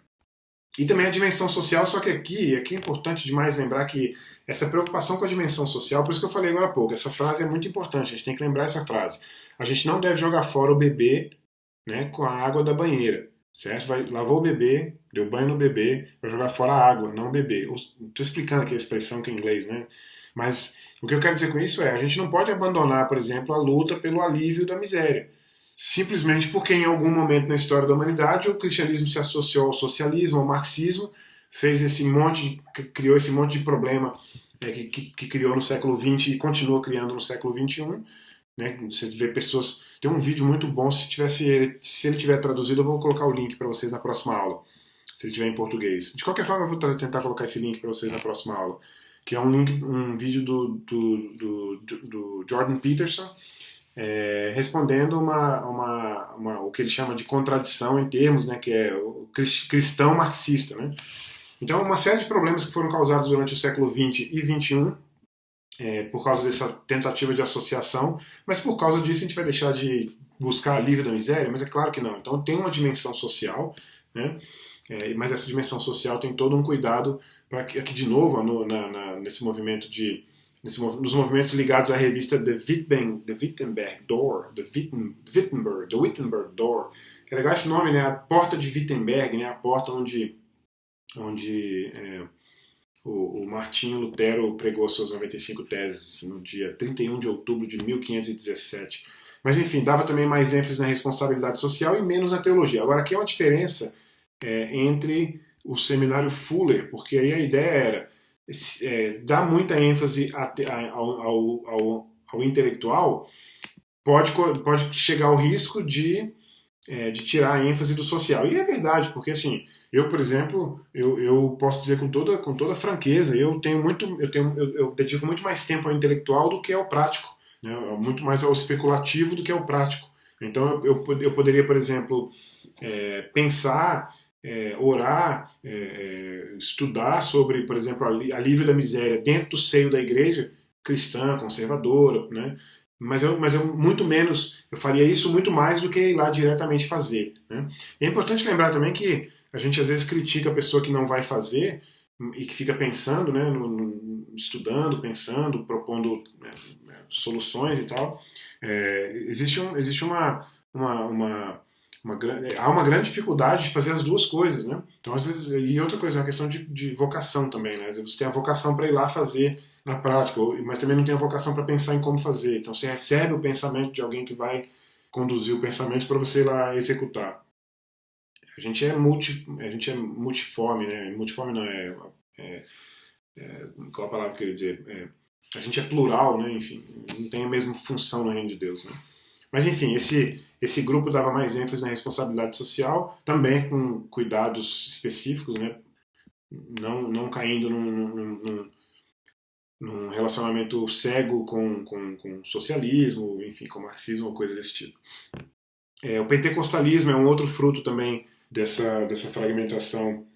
e também a dimensão social, só que aqui é importante demais lembrar que essa preocupação com a dimensão social, por isso que eu falei agora há pouco, essa frase é muito importante, a gente tem que lembrar essa frase. A gente não deve jogar fora o bebê, né, com a água da banheira, certo? Lavou o bebê, deu banho no bebê, vai jogar fora a água, não o bebê. Estou explicando aqui a expressão que é em inglês, né? Mas o que eu quero dizer com isso é, a gente não pode abandonar, por exemplo, a luta pelo alívio da miséria simplesmente porque em algum momento na história da humanidade o cristianismo se associou ao socialismo, ao marxismo, criou esse monte de problema que criou no século XX e continua criando no século XXI. Né? Você vê pessoas. Tem um vídeo muito bom, se ele tiver traduzido, eu vou colocar o link para vocês na próxima aula, se ele tiver em português. De qualquer forma, eu vou tentar colocar esse link para vocês na próxima aula, que é um vídeo do Jordan Peterson, respondendo o que ele chama de contradição em termos, né, que é o cristão marxista. Né? Então, uma série de problemas que foram causados durante o século XX e XXI, por causa dessa tentativa de associação, mas por causa disso a gente vai deixar de buscar alívio da miséria? Mas é claro que não. Então tem uma dimensão social, né? Mas essa dimensão social tem todo um cuidado para que, aqui de novo, nesse movimento nos movimentos ligados à revista The Wittenberg Door, The Wittenberg Door. É legal esse nome, né? A porta de Wittenberg, né? A porta onde o Martinho Lutero pregou suas 95 teses no dia 31 de outubro de 1517. Mas enfim, dava também mais ênfase na responsabilidade social e menos na teologia. Agora, aqui é uma diferença entre o seminário Fuller, porque aí a ideia era dar muita ênfase ao intelectual, pode chegar ao risco de tirar a ênfase do social. E é verdade, porque assim, eu, por exemplo, eu posso dizer com toda franqueza, eu dedico muito mais tempo ao intelectual do que ao prático, né? Muito mais ao especulativo do que ao prático. Então eu poderia, por exemplo, pensar, orar, estudar sobre, por exemplo, alívio da miséria dentro do seio da igreja cristã, conservadora, né? Mas eu muito menos, eu faria isso muito mais do que ir lá diretamente fazer. Né? E é importante lembrar também que a gente às vezes critica a pessoa que não vai fazer e que fica pensando, né, estudando, pensando, propondo soluções e tal. Existe há uma grande dificuldade de fazer as duas coisas, né? Então, às vezes, e outra coisa, é uma questão de vocação também, né? Às vezes você tem a vocação para ir lá fazer na prática, mas também não tem a vocação para pensar em como fazer. Então, você recebe o pensamento de alguém que vai conduzir o pensamento para você ir lá executar. A gente é multiforme, né? Multiforme não qual a palavra que eu queria dizer? A gente é plural, né? Enfim, não tem a mesma função no reino de Deus, né? Mas enfim, esse grupo dava mais ênfase na responsabilidade social, também com cuidados específicos, né? Não caindo num relacionamento cego com socialismo, enfim, com marxismo ou coisa desse tipo. O pentecostalismo é um outro fruto também dessa fragmentação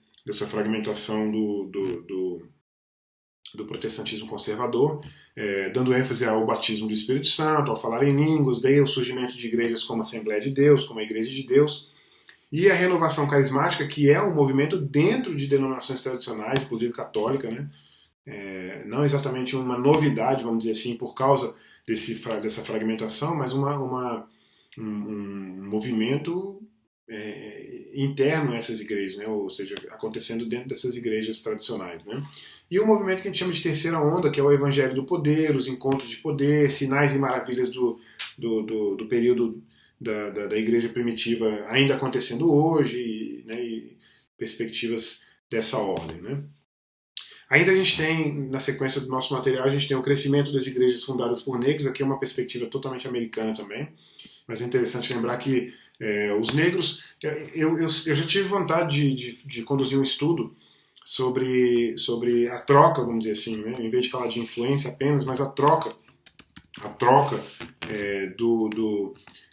do protestantismo conservador, dando ênfase ao batismo do Espírito Santo, ao falar em línguas, daí o surgimento de igrejas como a Assembleia de Deus, como a Igreja de Deus, e a renovação carismática, que é um movimento dentro de denominações tradicionais, inclusive católica, né? Não exatamente uma novidade, vamos dizer assim, por causa dessa fragmentação, mas um movimento interno a essas igrejas, né? Ou seja, acontecendo dentro dessas igrejas tradicionais. Né? E o movimento que a gente chama de terceira onda, que é o Evangelho do Poder, os encontros de poder, sinais e maravilhas do período da igreja primitiva ainda acontecendo hoje, né? E perspectivas dessa ordem. Né? Ainda a gente tem, na sequência do nosso material, a gente tem o crescimento das igrejas fundadas por negros, aqui é uma perspectiva totalmente americana também, mas é interessante lembrar que os negros, eu já tive vontade de conduzir um estudo sobre a troca, vamos dizer assim, né? Em vez de falar de influência apenas, mas a troca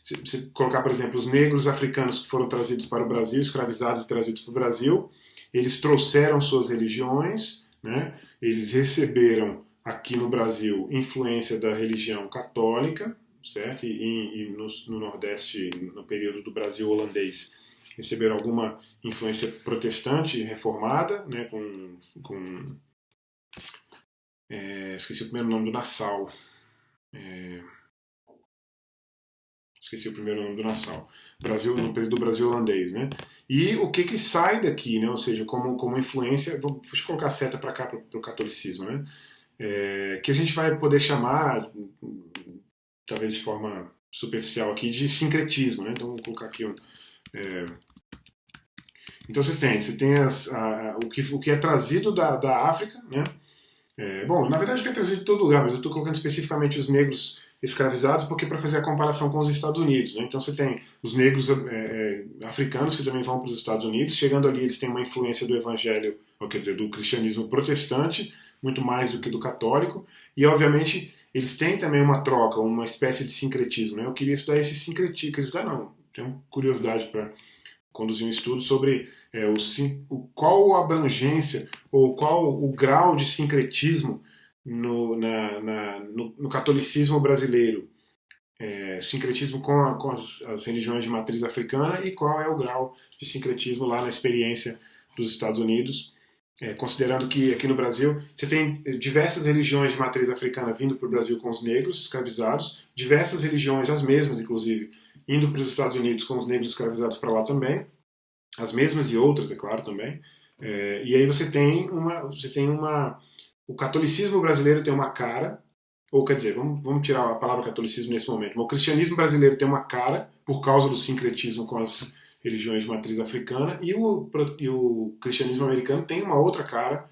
se colocar, por exemplo, os negros africanos que foram trazidos para o Brasil, escravizados e trazidos para o Brasil, eles trouxeram suas religiões, né? Eles receberam aqui no Brasil influência da religião católica, certo? E no Nordeste, no período do Brasil holandês, receberam alguma influência protestante reformada, né? Esqueci o primeiro nome do Nassau. Esqueci o primeiro nome do Nassau. Brasil, no período do Brasil holandês, né? E o que sai daqui, né? Ou seja, como influência, deixa eu colocar a seta para cá, para o catolicismo, né? Que a gente vai poder chamar, talvez de forma superficial aqui, de sincretismo, né? Então vou colocar aqui então você tem o que é trazido da África, né? Bom, na verdade o que é trazido de todo lugar, mas eu estou colocando especificamente os negros escravizados porque para fazer a comparação com os Estados Unidos, né? Então você tem os negros africanos que também vão para os Estados Unidos, chegando ali eles têm uma influência do evangelho, ou quer dizer, do cristianismo protestante, muito mais do que do católico, e obviamente eles têm também uma troca, uma espécie de sincretismo, né? Eu queria estudar esse sincretismo, não, tenho curiosidade para conduzir um estudo sobre qual a abrangência ou qual o grau de sincretismo no catolicismo brasileiro, sincretismo com as religiões de matriz africana, e qual é o grau de sincretismo lá na experiência dos Estados Unidos, considerando que aqui no Brasil você tem diversas religiões de matriz africana vindo para o Brasil com os negros escravizados, diversas religiões, as mesmas inclusive, indo para os Estados Unidos com os negros escravizados para lá também, as mesmas e outras, é claro, também. E aí você tem o catolicismo brasileiro tem uma cara, ou quer dizer, vamos tirar a palavra catolicismo nesse momento, mas o cristianismo brasileiro tem uma cara por causa do sincretismo com as religiões de matriz africana, e o cristianismo americano tem uma outra cara,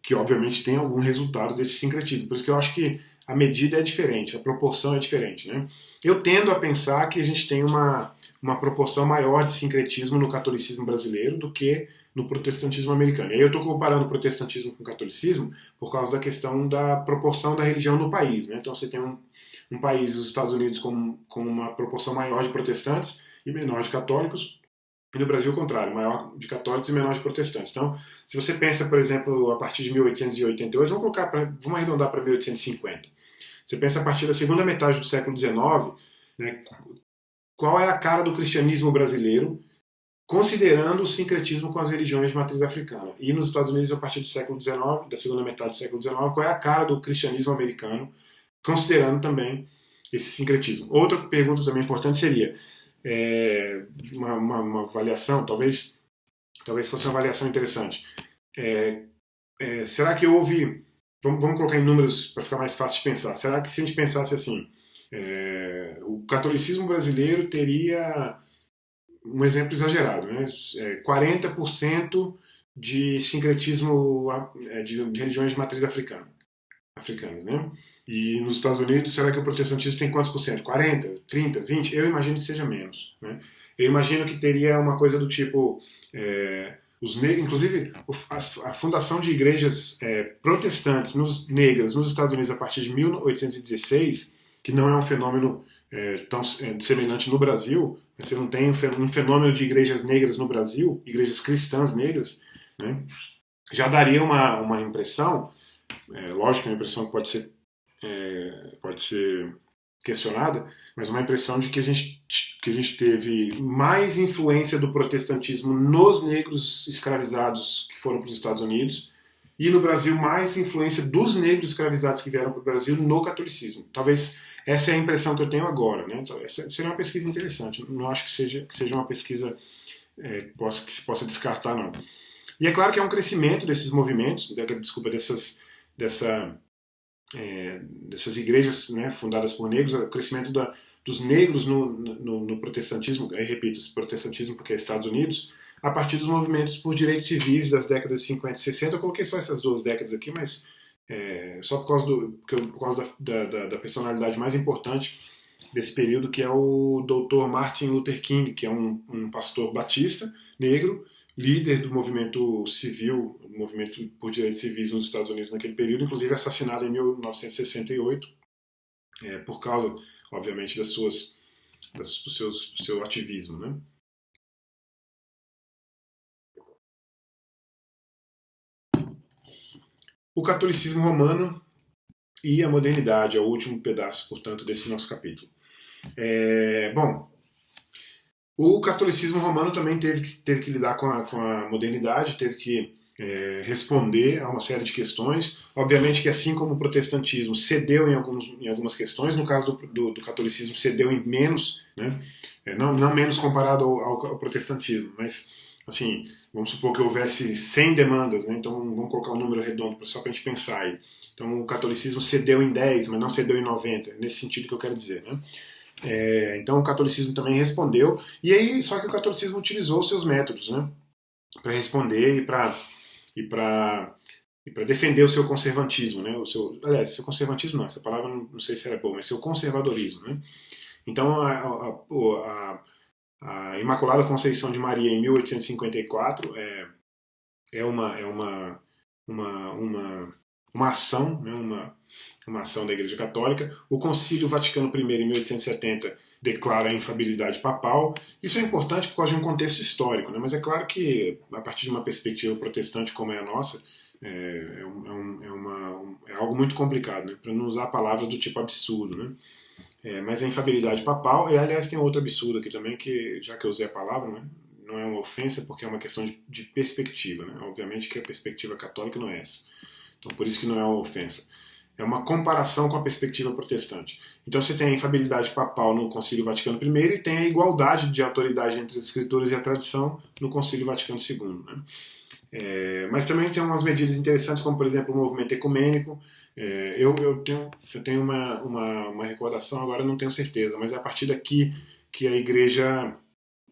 que obviamente tem algum resultado desse sincretismo. Por isso que eu acho que a medida é diferente, a proporção é diferente. Né? Eu tendo a pensar que a gente tem uma proporção maior de sincretismo no catolicismo brasileiro do que no protestantismo americano. E aí eu estou comparando o protestantismo com o catolicismo por causa da questão da proporção da religião no país. Né? Então você tem um país, os Estados Unidos, com uma proporção maior de protestantes e menor de católicos, e no Brasil o contrário, maior de católicos e menor de protestantes. Então, se você pensa, por exemplo, a partir de 1888, vamos arredondar para 1850. Você pensa a partir da segunda metade do século XIX, né, qual é a cara do cristianismo brasileiro, considerando o sincretismo com as religiões de matriz africana. E nos Estados Unidos, a partir do século XIX, da segunda metade do século XIX, qual é a cara do cristianismo americano, considerando também esse sincretismo. Outra pergunta também importante seria uma avaliação, talvez fosse uma avaliação interessante. Será que houve... Vamos colocar em números para ficar mais fácil de pensar. Será que se a gente pensasse assim, o catolicismo brasileiro teria um exemplo exagerado, né? 40% de sincretismo de religiões de matriz africanas, né? E nos Estados Unidos, será que o protestantismo tem quantos por cento? 40, 30, 20? Eu imagino que seja menos, né? Eu imagino que teria uma coisa do tipo... inclusive, a fundação de igrejas protestantes negras nos Estados Unidos a partir de 1816, que não é um fenômeno tão semelhante no Brasil, você não tem um fenômeno de igrejas negras no Brasil, igrejas cristãs negras, né? Já daria uma impressão, lógico, uma impressão que pode ser questionada, mas uma impressão de que a gente teve mais influência do protestantismo nos negros escravizados que foram para os Estados Unidos e no Brasil mais influência dos negros escravizados que vieram para o Brasil no catolicismo. Talvez essa é a impressão que eu tenho agora, né? Então, essa seria uma pesquisa interessante. Não acho que seja uma pesquisa que se possa descartar, não. E é claro que é um crescimento desses movimentos, dessa, dessas igrejas, né, fundadas por negros, o crescimento dos negros no protestantismo, eu repito, esse protestantismo porque é Estados Unidos, a partir dos movimentos por direitos civis das décadas de 50 e 60. Eu coloquei só essas duas décadas aqui, mas só por causa da personalidade mais importante desse período, que é o Dr. Martin Luther King, que é um pastor batista negro, líder do movimento civil, movimento por direitos civis nos Estados Unidos naquele período, inclusive assassinado em 1968, por causa, obviamente, do seu ativismo, né? O catolicismo romano e a modernidade é o último pedaço, portanto, desse nosso capítulo. Bom, o catolicismo romano também teve que lidar com a modernidade, teve que responder a uma série de questões. Obviamente que, assim como o protestantismo cedeu em algumas questões, no caso do catolicismo cedeu em menos, né? Não menos comparado ao protestantismo, mas, assim, vamos supor que houvesse 100 demandas, né? Então vamos colocar um número redondo só para a gente pensar aí. Então o catolicismo cedeu em 10, mas não cedeu em 90, nesse sentido que eu quero dizer, né? Então o catolicismo também respondeu, e aí só que o catolicismo utilizou os seus métodos, né, para responder e para defender o seu conservatismo, né, aliás, seu conservatismo não, essa palavra não sei se era boa, mas seu conservadorismo, né. Então a Imaculada Conceição de Maria em 1854 é uma ação, né, uma ação da Igreja Católica. O Concílio Vaticano I, em 1870, declara a infalibilidade papal. Isso é importante por causa de um contexto histórico, né? Mas é claro que, a partir de uma perspectiva protestante como é a nossa, é algo muito complicado, né? Para não usar palavras do tipo absurdo, né? Mas a infalibilidade papal, e aliás tem outro absurdo aqui também, que já que eu usei a palavra, né, não é uma ofensa porque é uma questão de perspectiva, né? Obviamente que a perspectiva católica não é essa. Então por isso que não é uma ofensa. É uma comparação com a perspectiva protestante. Então você tem a infalibilidade papal no Concílio Vaticano I e tem a igualdade de autoridade entre as escrituras e a tradição no Concílio Vaticano II. Né? Mas também tem umas medidas interessantes, como por exemplo o movimento ecumênico. Eu tenho uma recordação, agora não tenho certeza, mas é a partir daqui que a Igreja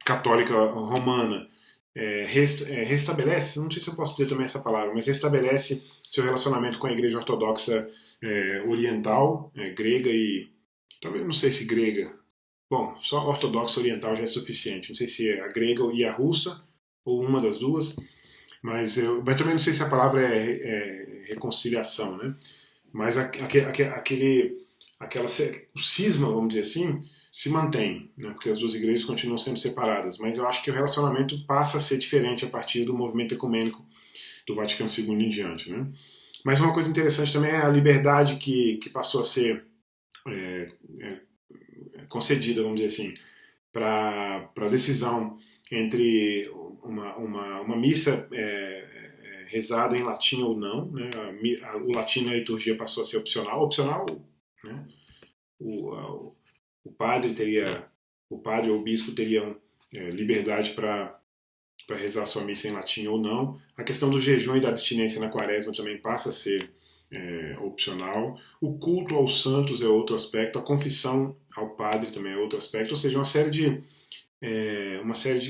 Católica Romana restabelece, não sei se eu posso dizer também essa palavra, mas restabelece seu relacionamento com a Igreja Ortodoxa Oriental, grega e. Talvez, não sei se grega. Bom, só ortodoxa oriental já é suficiente. Não sei se é a grega e a russa, ou uma das duas, mas também não sei se a palavra é reconciliação, né? Mas o cisma, vamos dizer assim, se mantém, né? Porque as duas igrejas continuam sendo separadas. Mas eu acho que o relacionamento passa a ser diferente a partir do movimento ecumênico do Vaticano II em diante, né? Mas uma coisa interessante também é a liberdade que passou a ser é, é, concedida, vamos dizer assim, para a decisão entre uma missa rezada em latim ou não, né? O latim na liturgia passou a ser opcional, né? O padre teria, o padre ou o bispo teriam liberdade para rezar sua missa em latim ou não. A questão do jejum e da abstinência na quaresma também passa a ser opcional. O culto aos santos é outro aspecto. A confissão ao padre também é outro aspecto. Ou seja, uma série de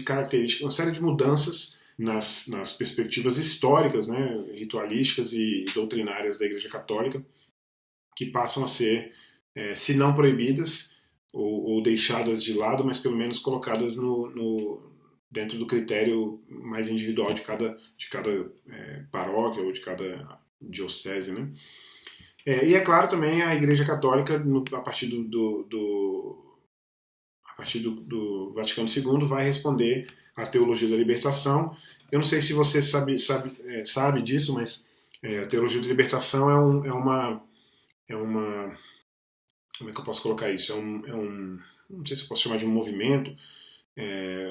características, uma série de mudanças nas perspectivas históricas, né, ritualísticas e doutrinárias da Igreja Católica, que passam a ser, se não proibidas ou deixadas de lado, mas pelo menos colocadas dentro do critério mais individual de cada paróquia ou de cada diocese, né? E é claro também a Igreja Católica, a partir do Vaticano II, vai responder à teologia da libertação. Eu não sei se você sabe disso, mas a teologia da libertação é uma. Como é que eu posso colocar isso? Não sei se eu posso chamar de um movimento. É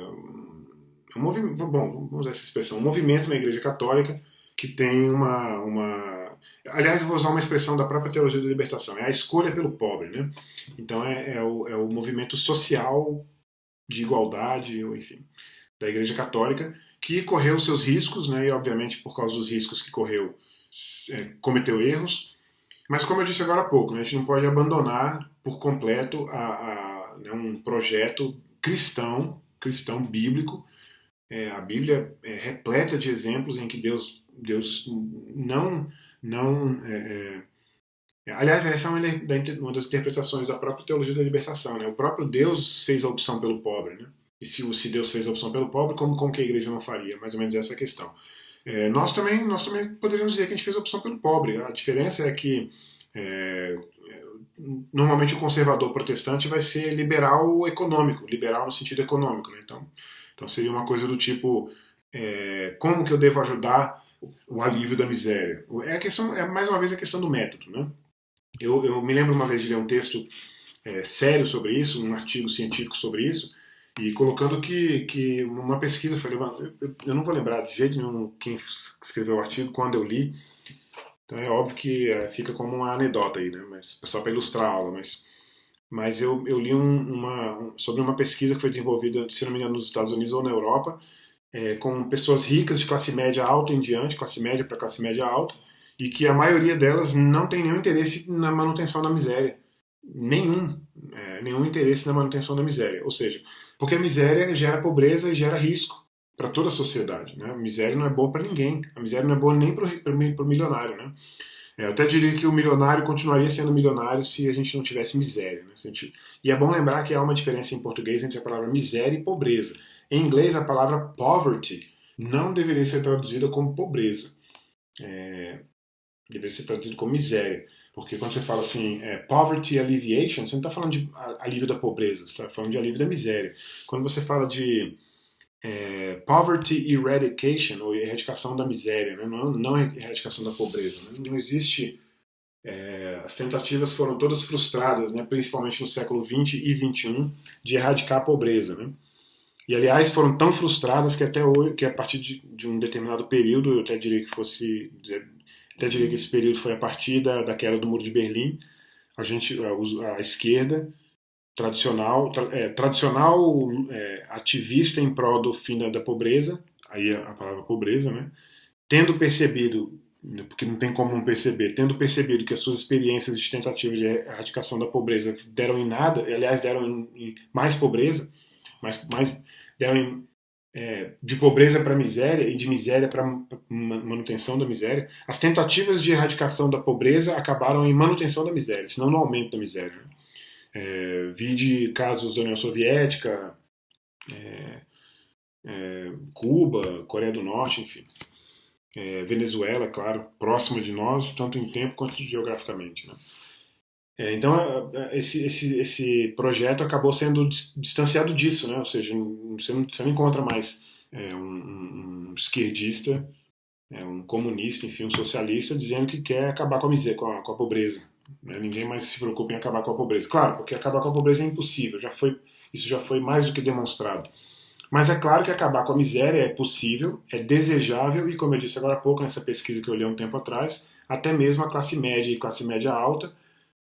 um movimento, bom, vamos usar essa expressão, um movimento na Igreja Católica que tem Aliás, eu vou usar uma expressão da própria teologia da libertação, é a escolha pelo pobre, né? Então é o movimento social de igualdade, ou enfim, da Igreja Católica, que correu seus riscos, né? E obviamente por causa dos riscos que correu, cometeu erros. Mas como eu disse agora há pouco, né, a gente não pode abandonar por completo né, um projeto cristão bíblico. A Bíblia é repleta de exemplos em que Deus não aliás, essa é uma das interpretações da própria teologia da libertação. Né? O próprio Deus fez a opção pelo pobre. Né? E se Deus fez a opção pelo pobre, como que a igreja não faria? Mais ou menos essa é a questão. Nós também poderíamos dizer que a gente fez a opção pelo pobre. A diferença é que é, normalmente o conservador protestante vai ser liberal econômico, liberal no sentido econômico. Né? Então seria uma coisa do tipo, como que eu devo ajudar o alívio da miséria? Mais uma vez a questão do método. Né? Eu me lembro uma vez de ler um texto sério sobre isso, um artigo científico sobre isso, e colocando que uma pesquisa, eu não vou lembrar de jeito nenhum quem escreveu o artigo, quando eu li, então é óbvio que fica como uma anedota aí, né? Mas só para ilustrar a aula, mas eu li sobre uma pesquisa que foi desenvolvida, se não me engano, nos Estados Unidos ou na Europa, com pessoas ricas de classe média alta em diante, classe média para classe média alta, e que a maioria delas não tem nenhum interesse na manutenção da miséria. Nenhum interesse na manutenção da miséria. Ou seja, porque a miséria gera pobreza e gera risco para toda a sociedade. Né? A miséria não é boa para ninguém. A miséria não é boa nem para o milionário. Né? Eu até diria que o milionário continuaria sendo milionário se a gente não tivesse miséria. Né? E é bom lembrar que há uma diferença em português entre a palavra miséria e pobreza. Em inglês, a palavra poverty não deveria ser traduzida como pobreza. Deveria ser traduzido como miséria. Porque quando você fala assim, poverty alleviation, você não está falando de alívio da pobreza, você está falando de alívio da miséria. Quando você fala de poverty eradication, ou erradicação da miséria, né? Não erradicação da pobreza. Né? Não existe. As tentativas foram todas frustradas, né? Principalmente no século XX e XXI, de erradicar a pobreza. Né? E aliás foram tão frustradas que até hoje, que a partir de um determinado período, eu até diria que esse período foi a partir da queda do Muro de Berlim, a esquerda tradicional ativista em prol do fim da pobreza, aí a palavra pobreza, né? Tendo percebido, porque não tem como não perceber, tendo percebido que as suas experiências de tentativa de erradicação da pobreza deram em nada, e aliás deram em mais pobreza, mais deram de pobreza para miséria e de miséria para manutenção da miséria, as tentativas de erradicação da pobreza acabaram em manutenção da miséria, senão no aumento da miséria. Né? Vide casos da União Soviética, Cuba, Coreia do Norte, enfim. Venezuela, claro, próxima de nós, tanto em tempo quanto geograficamente. Né? Então, esse projeto acabou sendo distanciado disso, né? Ou seja, você não encontra mais um esquerdista, um comunista, enfim, um socialista dizendo que quer acabar com a miséria, com a pobreza. Né? Ninguém mais se preocupa em acabar com a pobreza. Claro, porque acabar com a pobreza é impossível, isso já foi mais do que demonstrado. Mas é claro que acabar com a miséria é possível, é desejável e, como eu disse agora há pouco, nessa pesquisa que eu li há um tempo atrás, até mesmo a classe média e classe média alta,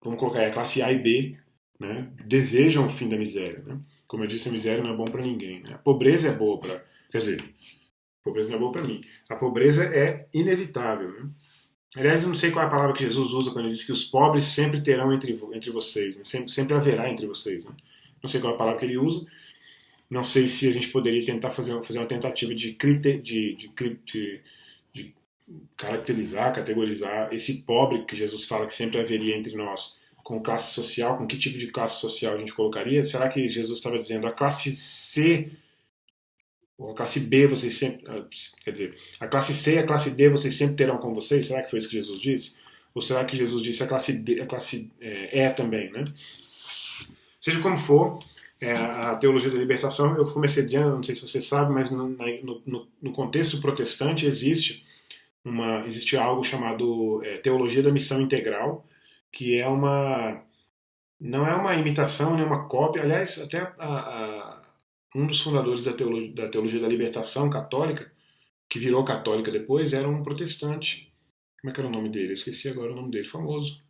vamos colocar aí a classe A e B, né, desejam o fim da miséria. Né? Como eu disse, a miséria não é bom para ninguém. Né? A pobreza é boa para. Quer dizer, a pobreza não é boa para mim. A pobreza é inevitável. Né? Aliás, eu não sei qual é a palavra que Jesus usa quando ele diz que os pobres sempre terão entre vocês, né? Sempre haverá entre vocês. Né? Não sei qual é a palavra que ele usa. Não sei se a gente poderia tentar fazer uma tentativa de caracterizar, categorizar esse pobre que Jesus fala que sempre haveria entre nós, com classe social, com que tipo de classe social a gente colocaria? Será que Jesus estava dizendo a classe C ou a classe B vocês sempre, quer dizer, a classe C e a classe D vocês sempre terão com vocês? Será que foi isso que Jesus disse? Ou será que Jesus disse a classe D, a classe E também, né? Seja como for, a teologia da libertação, eu comecei dizendo, não sei se você sabe, mas no contexto protestante existe algo chamado teologia da missão integral, que não é uma imitação, nem uma cópia. Aliás, até um dos fundadores da teologia da libertação católica, que virou católica depois, era um protestante. Como é que era o nome dele? Eu esqueci agora o nome dele, famoso.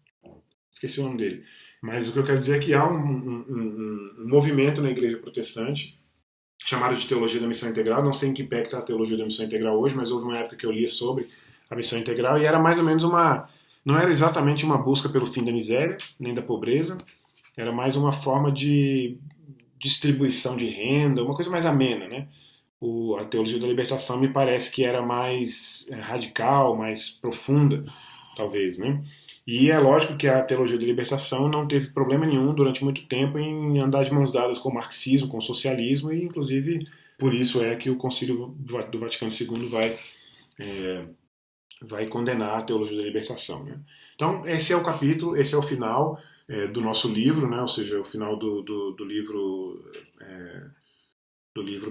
Esqueci o nome dele. Mas o que eu quero dizer é que há um movimento na igreja protestante chamado de teologia da missão integral. Não sei em que pé está a teologia da missão integral hoje, mas houve uma época que eu lia sobre a missão integral e era mais ou menos uma. Não era exatamente uma busca pelo fim da miséria, nem da pobreza, era mais uma forma de distribuição de renda, uma coisa mais amena, né? A teologia da libertação me parece que era mais radical, mais profunda, talvez, né? E é lógico que a teologia da libertação não teve problema nenhum durante muito tempo em andar de mãos dadas com o marxismo, com o socialismo, e inclusive por isso é que o Concílio do Vaticano II vai condenar a teologia da libertação. Né? Então, esse é o capítulo, esse é o final do nosso livro, né? Ou seja, o final do livro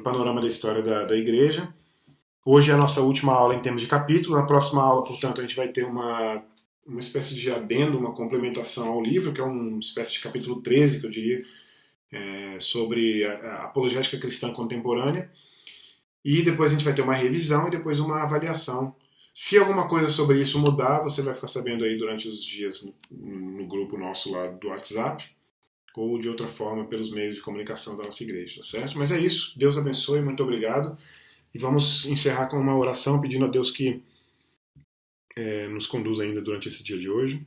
Panorama da História da Igreja. Hoje é a nossa última aula em termos de capítulo. Na próxima aula, portanto, a gente vai ter uma espécie de adendo, uma complementação ao livro, que é uma espécie de capítulo 13, que eu diria, sobre a apologética cristã contemporânea. E depois a gente vai ter uma revisão e depois uma avaliação. Se alguma coisa sobre isso mudar, você vai ficar sabendo aí durante os dias no grupo nosso lá do WhatsApp ou de outra forma pelos meios de comunicação da nossa igreja, tá certo? Mas é isso. Deus abençoe, muito obrigado. E vamos encerrar com uma oração pedindo a Deus que nos conduza ainda durante esse dia de hoje.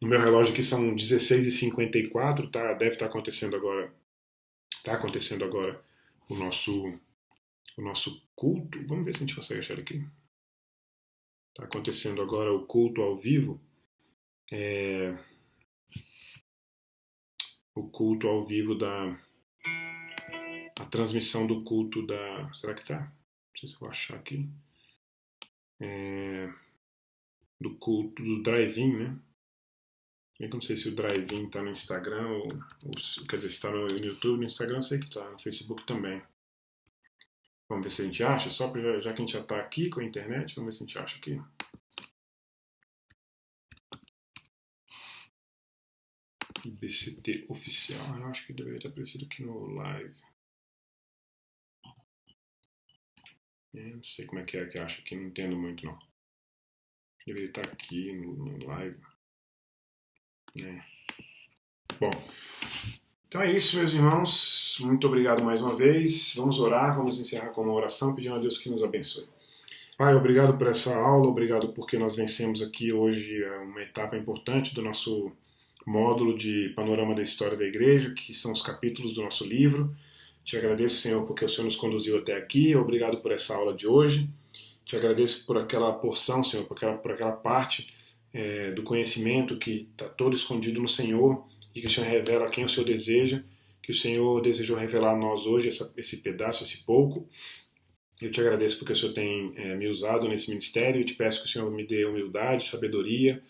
No meu relógio aqui são 16h54, tá? Deve estar acontecendo agora. Está acontecendo agora o nosso culto. Vamos ver se a gente consegue achar aqui. Está acontecendo agora o culto ao vivo. O culto ao vivo a transmissão do culto da. Será que tá? Não sei se eu vou achar aqui. Do culto do drive-in, né? Eu não sei se o drive-in está no Instagram quer dizer, se está no YouTube, no Instagram eu sei que está, no Facebook também. Vamos ver se a gente acha, só já que a gente já está aqui com a internet, vamos ver se a gente acha aqui. IBCT oficial, eu acho que deveria ter aparecido aqui no live. Não sei como é que acha aqui, não entendo muito não. Deveria estar aqui no live. Bom, então é isso, meus irmãos. Muito obrigado mais uma vez. Vamos orar, vamos encerrar com uma oração pedindo a Deus que nos abençoe. Pai, obrigado por essa aula, obrigado porque nós vencemos aqui hoje uma etapa importante do nosso módulo de panorama da história da igreja, que são os capítulos do nosso livro. Te agradeço, Senhor, porque o Senhor nos conduziu até aqui. Obrigado por essa aula de hoje. Te agradeço por aquela porção, Senhor, por aquela parte do conhecimento que está todo escondido no Senhor e que o Senhor revela a quem o Senhor deseja, que o Senhor desejou revelar a nós hoje esse pedaço, esse pouco. Eu te agradeço porque o Senhor tem me usado nesse ministério e te peço que o Senhor me dê humildade, sabedoria,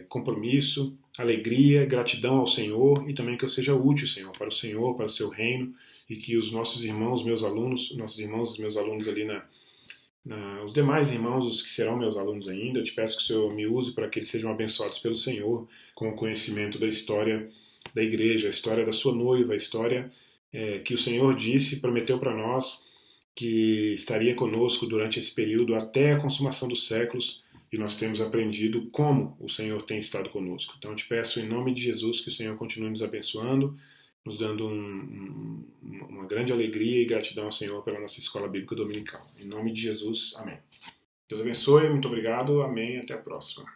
compromisso, alegria, gratidão ao Senhor e também que eu seja útil, Senhor, para o seu reino e que os nossos irmãos, meus alunos, nossos irmãos, meus alunos ali os demais irmãos, os que serão meus alunos ainda, eu te peço que o Senhor me use para que eles sejam abençoados pelo Senhor com o conhecimento da história da igreja, a história da sua noiva, a história que o Senhor disse, prometeu para nós que estaria conosco durante esse período até a consumação dos séculos e nós temos aprendido como o Senhor tem estado conosco. Então eu te peço em nome de Jesus que o Senhor continue nos abençoando, nos dando uma grande alegria e gratidão ao Senhor pela nossa escola bíblica dominical. Em nome de Jesus, amém. Deus abençoe, muito obrigado, amém, até a próxima.